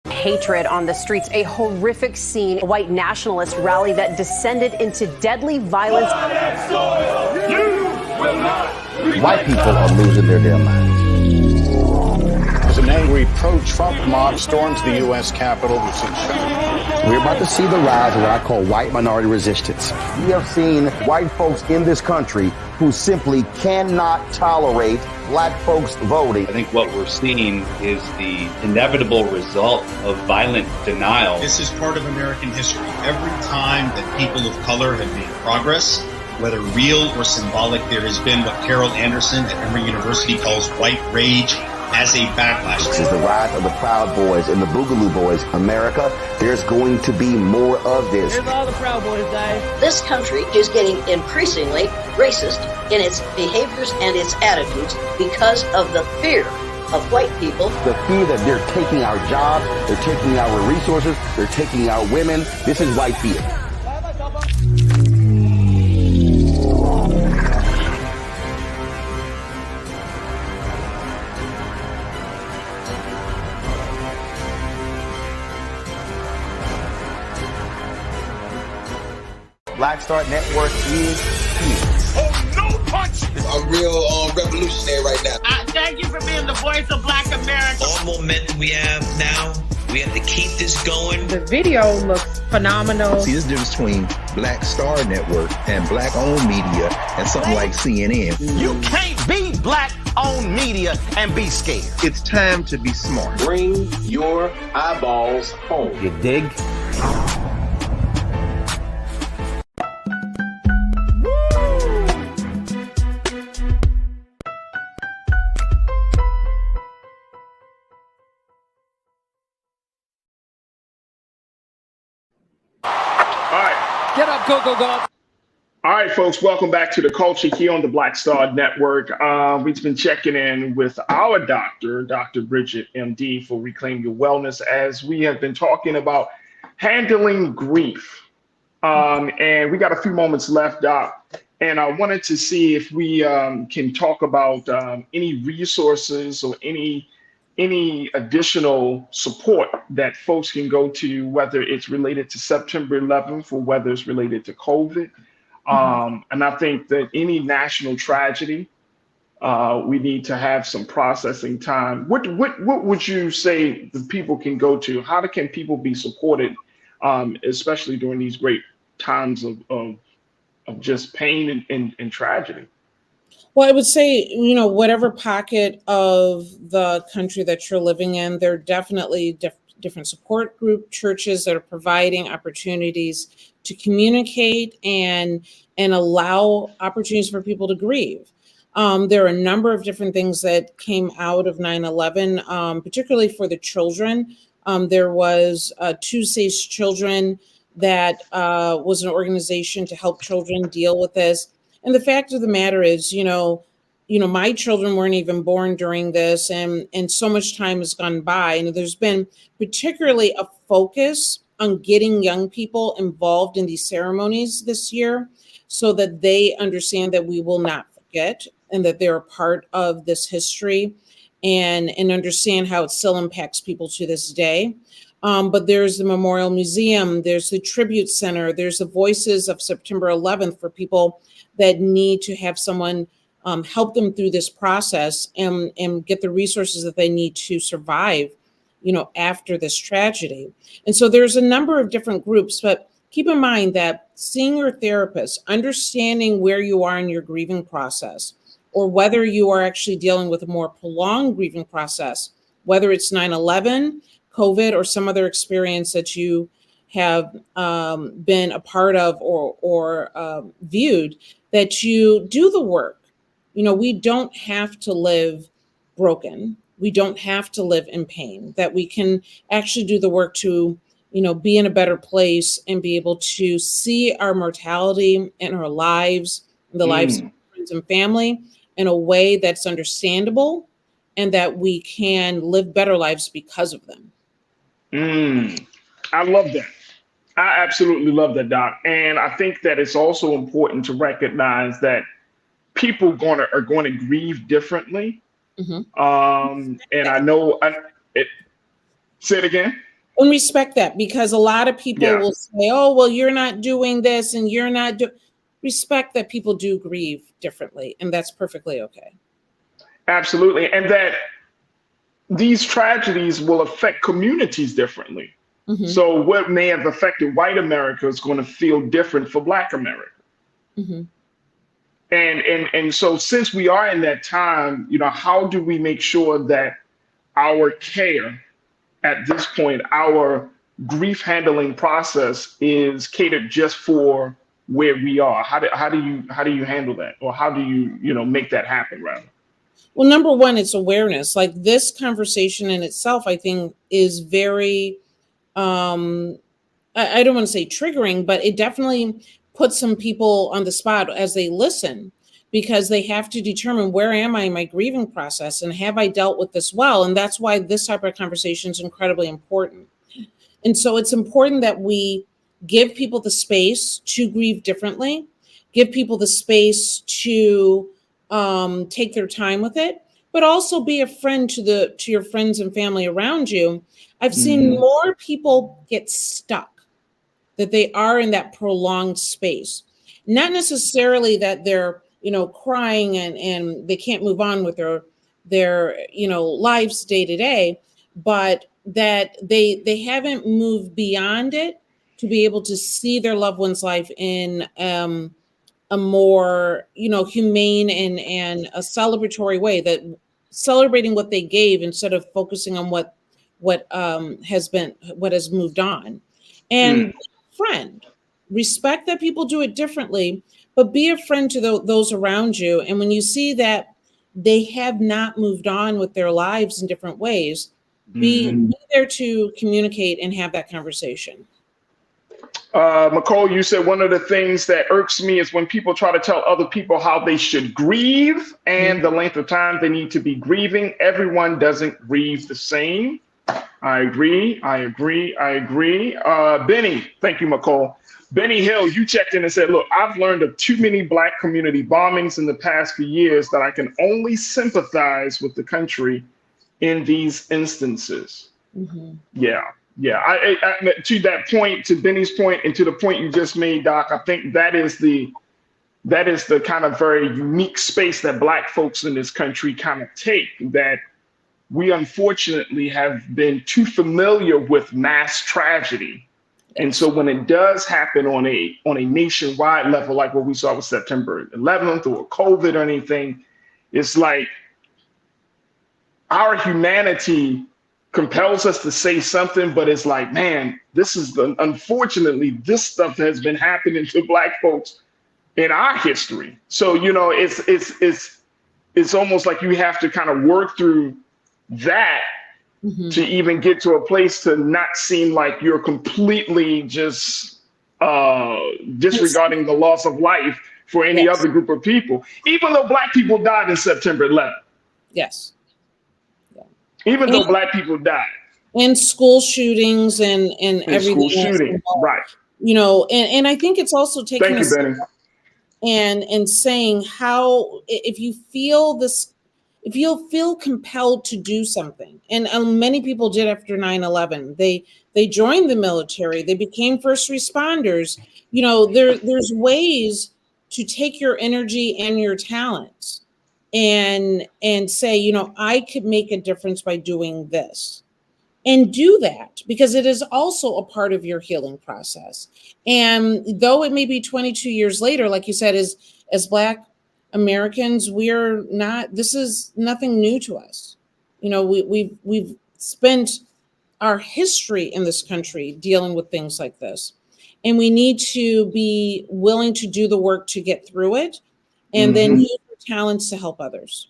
Hatred on the streets, a horrific scene, a white nationalist rally that descended into deadly violence. White people are losing their damn minds. As an angry pro-Trump mob storms the U.S. Capitol, we've seen We're about to see the rise of what I call white minority resistance. We have seen white folks in this country who simply cannot tolerate black folks voting. I think what we're seeing is the inevitable result of violent denial. This is part of American history. Every time that people of color have made progress, whether real or symbolic, there has been what Carol Anderson at Emory University calls white rage as a backlash. This is the rise of the Proud Boys and the Boogaloo Boys. America, there's going to be more of this. Here's all the Proud Boys, guys. This country is getting increasingly racist in its behaviors and its attitudes because of the fear of white people. The fear that they're taking our jobs, they're taking our resources, they're taking our women. This is white fear. Black Star Network is here. Oh, no punch! I'm real revolutionary right now. Thank you for being the voice of Black America. All momentum we have now, we have to keep this going. The video looks phenomenal. See, there's a difference between Black Star Network and black-owned media and something like CNN. You can't be black-owned media and be scared. It's time to be smart. Bring your eyeballs home. You dig? Get up, go, go, go. All right, folks, welcome back to The Culture here on the Black Star Network. We've been checking in with our doctor, Dr. Bridget, MD, for Reclaim Your Wellness, as we have been talking about handling grief. And we got a few moments left, Doc. And I wanted to see if we can talk about any resources or any additional support that folks can go to, whether it's related to September 11th or whether it's related to COVID. And I think that any national tragedy, we need to have some processing time. What would you say the people can go to? How can people be supported, especially during these great times of just pain and tragedy? Well, I would say, whatever pocket of the country that you're living in, there are definitely different support group churches that are providing opportunities to communicate and allow opportunities for people to grieve. There are a number of different things that came out of 9/11, particularly for the children. There was Tuesday's Children that was an organization to help children deal with this. And the fact of the matter is, my children weren't even born during this, and so much time has gone by. And there's been particularly a focus on getting young people involved in these ceremonies this year so that they understand that we will not forget and that they're a part of this history. and understand how it still impacts people to this day. But there's the Memorial Museum, there's the Tribute Center, there's the Voices of September 11th for people that need to have someone help them through this process and get the resources that they need to survive, after this tragedy. And so there's a number of different groups, but keep in mind that seeing your therapist, understanding where you are in your grieving process, or whether you are actually dealing with a more prolonged grieving process, whether it's 9/11, COVID, or some other experience that you have been a part of or viewed, that you do the work. We don't have to live broken. We don't have to live in pain, that we can actually do the work to, be in a better place and be able to see our mortality and our lives, the lives of friends and family in a way that's understandable, and that we can live better lives because of them. I love that. I absolutely love that, Doc. And I think that it's also important to recognize that people are going to grieve differently. And I know, say it again. And respect that, because a lot of people will say, oh, well, you're not doing this and you're not doing. Respect that people do grieve differently, and that's perfectly okay. Absolutely. And that these tragedies will affect communities differently. So what may have affected white America is going to feel different for Black America. And so since we are in that time, how do we make sure that our care at this point, our grief handling process is catered just for where we are? How do you handle that? Or how do you, make that happen, rather? Well, number one, it's awareness. Like, this conversation in itself, I think, is very, I don't want to say triggering, but it definitely puts some people on the spot as they listen, because they have to determine, where am I in my grieving process, and have I dealt with this well? And that's why this type of conversation is incredibly important. And so it's important that we give people the space to grieve differently, give people the space to take their time with it, but also be a friend to your friends and family around you. I've seen more people get stuck, that they are in that prolonged space. Not necessarily that they're, crying and they can't move on with their lives day to day, but that they haven't moved beyond it to be able to see their loved one's life in a more, humane and a celebratory way, that celebrating what they gave instead of focusing on what has moved on. And friend, respect that people do it differently, but be a friend to those around you. And when you see that they have not moved on with their lives in different ways, be there to communicate and have that conversation. McCall, you said one of the things that irks me is when people try to tell other people how they should grieve and the length of time they need to be grieving. Everyone doesn't grieve the same. I agree. Benny, thank you, McCall. Benny Hill, you checked in and said, look, I've learned of too many Black community bombings in the past few years that I can only sympathize with the country in these instances. Yeah. To that point, to Benny's point, and to the point you just made, Doc, I think that is the kind of very unique space that Black folks in this country kind of take, that we unfortunately have been too familiar with mass tragedy. And so when it does happen on a nationwide level, like what we saw with September 11th or COVID or anything, it's like our humanity compels us to say something, but it's like, man, unfortunately, this stuff has been happening to Black folks in our history. So, it's almost like you have to kind of work through that to even get to a place to not seem like you're completely just disregarding the loss of life for any other group of people, even though Black people died in September 11th. Yes. Even though Black people died. And school shootings and everything. School shooting, right. And I think it's also taking Thank you, Benny. and saying how, if you feel this, if you'll feel compelled to do something, and many people did after 9/11, they joined the military, they became first responders. You know, there's ways to take your energy and your talents and say, you know, I could make a difference by doing this. And do that, because it is also a part of your healing process. And though it may be 22 years later, like you said, as Black Americans, we're not, this is nothing new to us. You know, we've spent our history in this country dealing with things like this. And we need to be willing to do the work to get through it, and then use our talents to help others.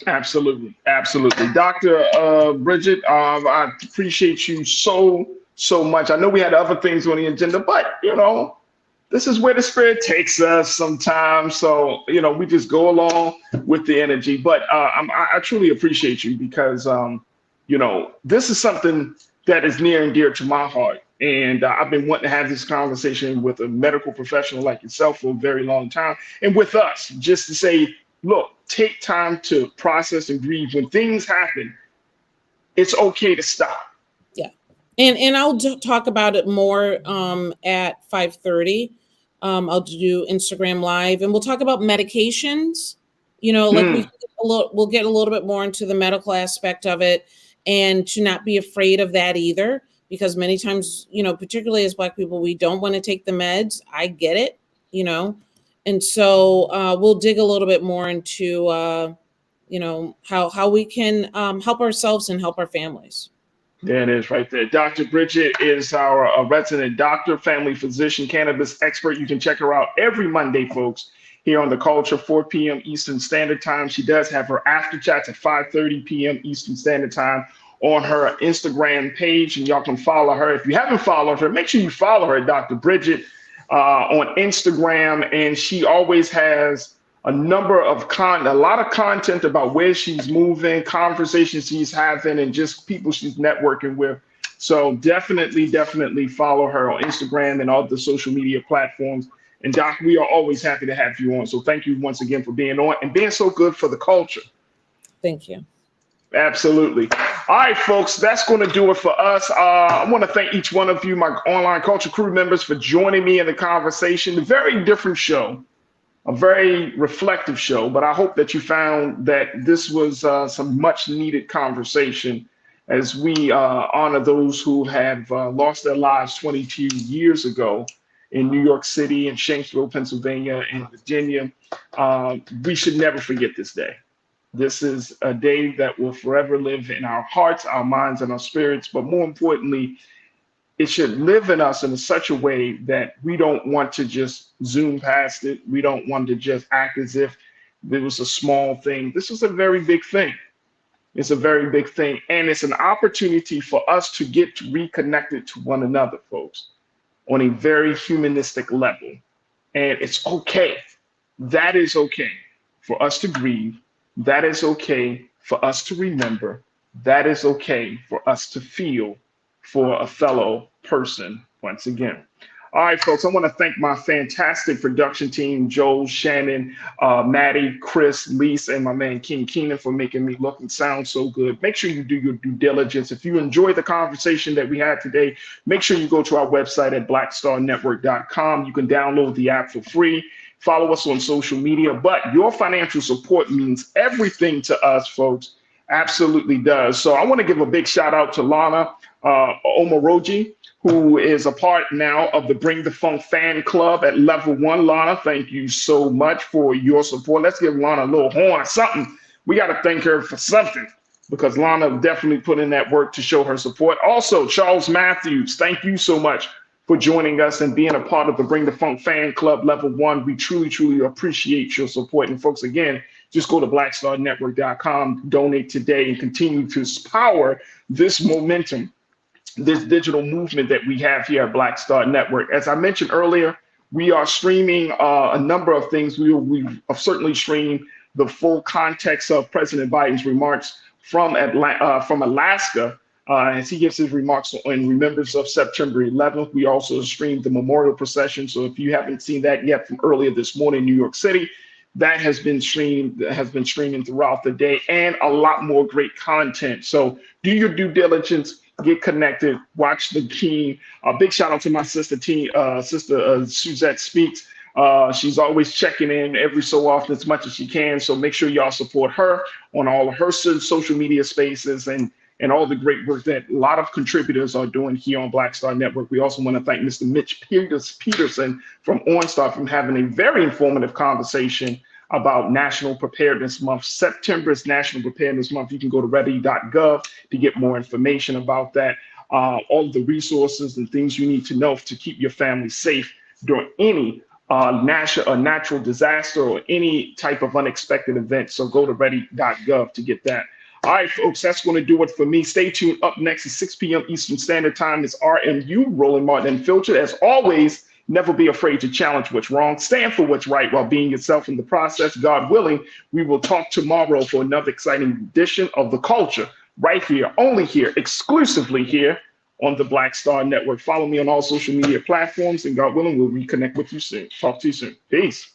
Absolutely. Absolutely. Dr. Bridget, I appreciate you so much. I know we had other things on the agenda, but, you know, this is where the spirit takes us sometimes. So, you know, we just go along with the energy. But I truly appreciate you because, you know, this is something that is near and dear to my heart. And I've been wanting to have this conversation with a medical professional like yourself for a very long time, and with us, just to say, look, take time to process and grieve. When things happen, it's okay to stop. Yeah. And I'll talk about it more at 5:30. I'll do Instagram Live, and we'll talk about medications. You know, like we'll get a little bit more into the medical aspect of it, and to not be afraid of that either, because many times, you know, particularly as Black people, we don't want to take the meds. I get it, you know. And so we'll dig a little bit more into, you know, how we can help ourselves and help our families. There it is right there. Dr. Bridget is our resident doctor, family physician, cannabis expert. You can check her out every Monday, folks, here on The Culture, 4 p.m. Eastern Standard Time. She does have her after chats at 5:30 p.m. Eastern Standard Time on her Instagram page, and y'all can follow her. If you haven't followed her, make sure you follow her, Dr. Bridget, on Instagram. And she always has a number of a lot of content about where she's moving, conversations she's having, and just people she's networking with. So definitely follow her on Instagram and all the social media platforms. And Doc, we are always happy to have you on. So thank you once again for being on and being so good for the culture. Thank you. Absolutely. All right, folks, that's going to do it for us. I want to thank each one of you, my online culture crew members, for joining me in the conversation. A very different show, a very reflective show, but I hope that you found that this was some much needed conversation as we honor those who have lost their lives 22 years ago in New York City and Shanksville, Pennsylvania, and Virginia. We should never forget this day. This is a day that will forever live in our hearts, our minds, and our spirits. But more importantly, it should live in us in such a way that we don't want to just zoom past it. We don't want to just act as if it was a small thing. This is a very big thing. It's a very big thing. And it's an opportunity for us to get reconnected to one another, folks, on a very humanistic level. And it's okay. That is okay for us to grieve. That is okay for us to remember. That is okay for us to feel for a fellow person once again. All right, folks, I want to thank my fantastic production team, Joel, Shannon, Maddie, Chris, Lisa, and my man King Keenan for making me look and sound so good. Make sure you do your due diligence. If you enjoyed the conversation that we had today, make sure you go to our website at blackstarnetwork.com. You can download the app for free. Follow us on social media, but your financial support means everything to us, folks. Absolutely does. So I want to give a big shout out to Lana Omaroji, who is a part now of the Bring the Funk fan club at level 1. Lana, thank you so much for your support. Let's give Lana a little horn or something. We got to thank her for something, because Lana definitely put in that work to show her support. Also, Charles Matthews, thank you so much for joining us and being a part of the Bring the Funk fan club level 1. We truly, truly appreciate your support. And folks, again, just go to blackstarnetwork.com, donate today, and continue to power this momentum, this digital movement that we have here at Black Star Network. As I mentioned earlier, we are streaming a number of things. We certainly streamed the full context of President Biden's remarks from Alaska, as he gives his remarks in remembrance of September 11th. We also streamed the memorial procession. So if you haven't seen that yet from earlier this morning in New York City, that has been streaming throughout the day, and a lot more great content. So do your due diligence, get connected, watch the team. Big shout out to my sister Suzette Speaks. She's always checking in every so often as much as she can. So make sure y'all support her on all of her social media spaces and all the great work that a lot of contributors are doing here on Black Star Network. We also want to thank Mr. Mitch Peterson from OnStar from having a very informative conversation about National Preparedness Month. September is National Preparedness Month. You can go to ready.gov to get more information about that. All the resources and things you need to know to keep your family safe during any natural disaster or any type of unexpected event. So go to ready.gov to get that. All right, folks, that's going to do it for me. Stay tuned. Up next at 6 p.m. Eastern Standard Time is RMU, Roland Martin Unfiltered. As always, never be afraid to challenge what's wrong. Stand for what's right while being yourself in the process. God willing, we will talk tomorrow for another exciting edition of The Culture right here, only here, exclusively here on the Black Star Network. Follow me on all social media platforms, and God willing, we'll reconnect with you soon. Talk to you soon. Peace.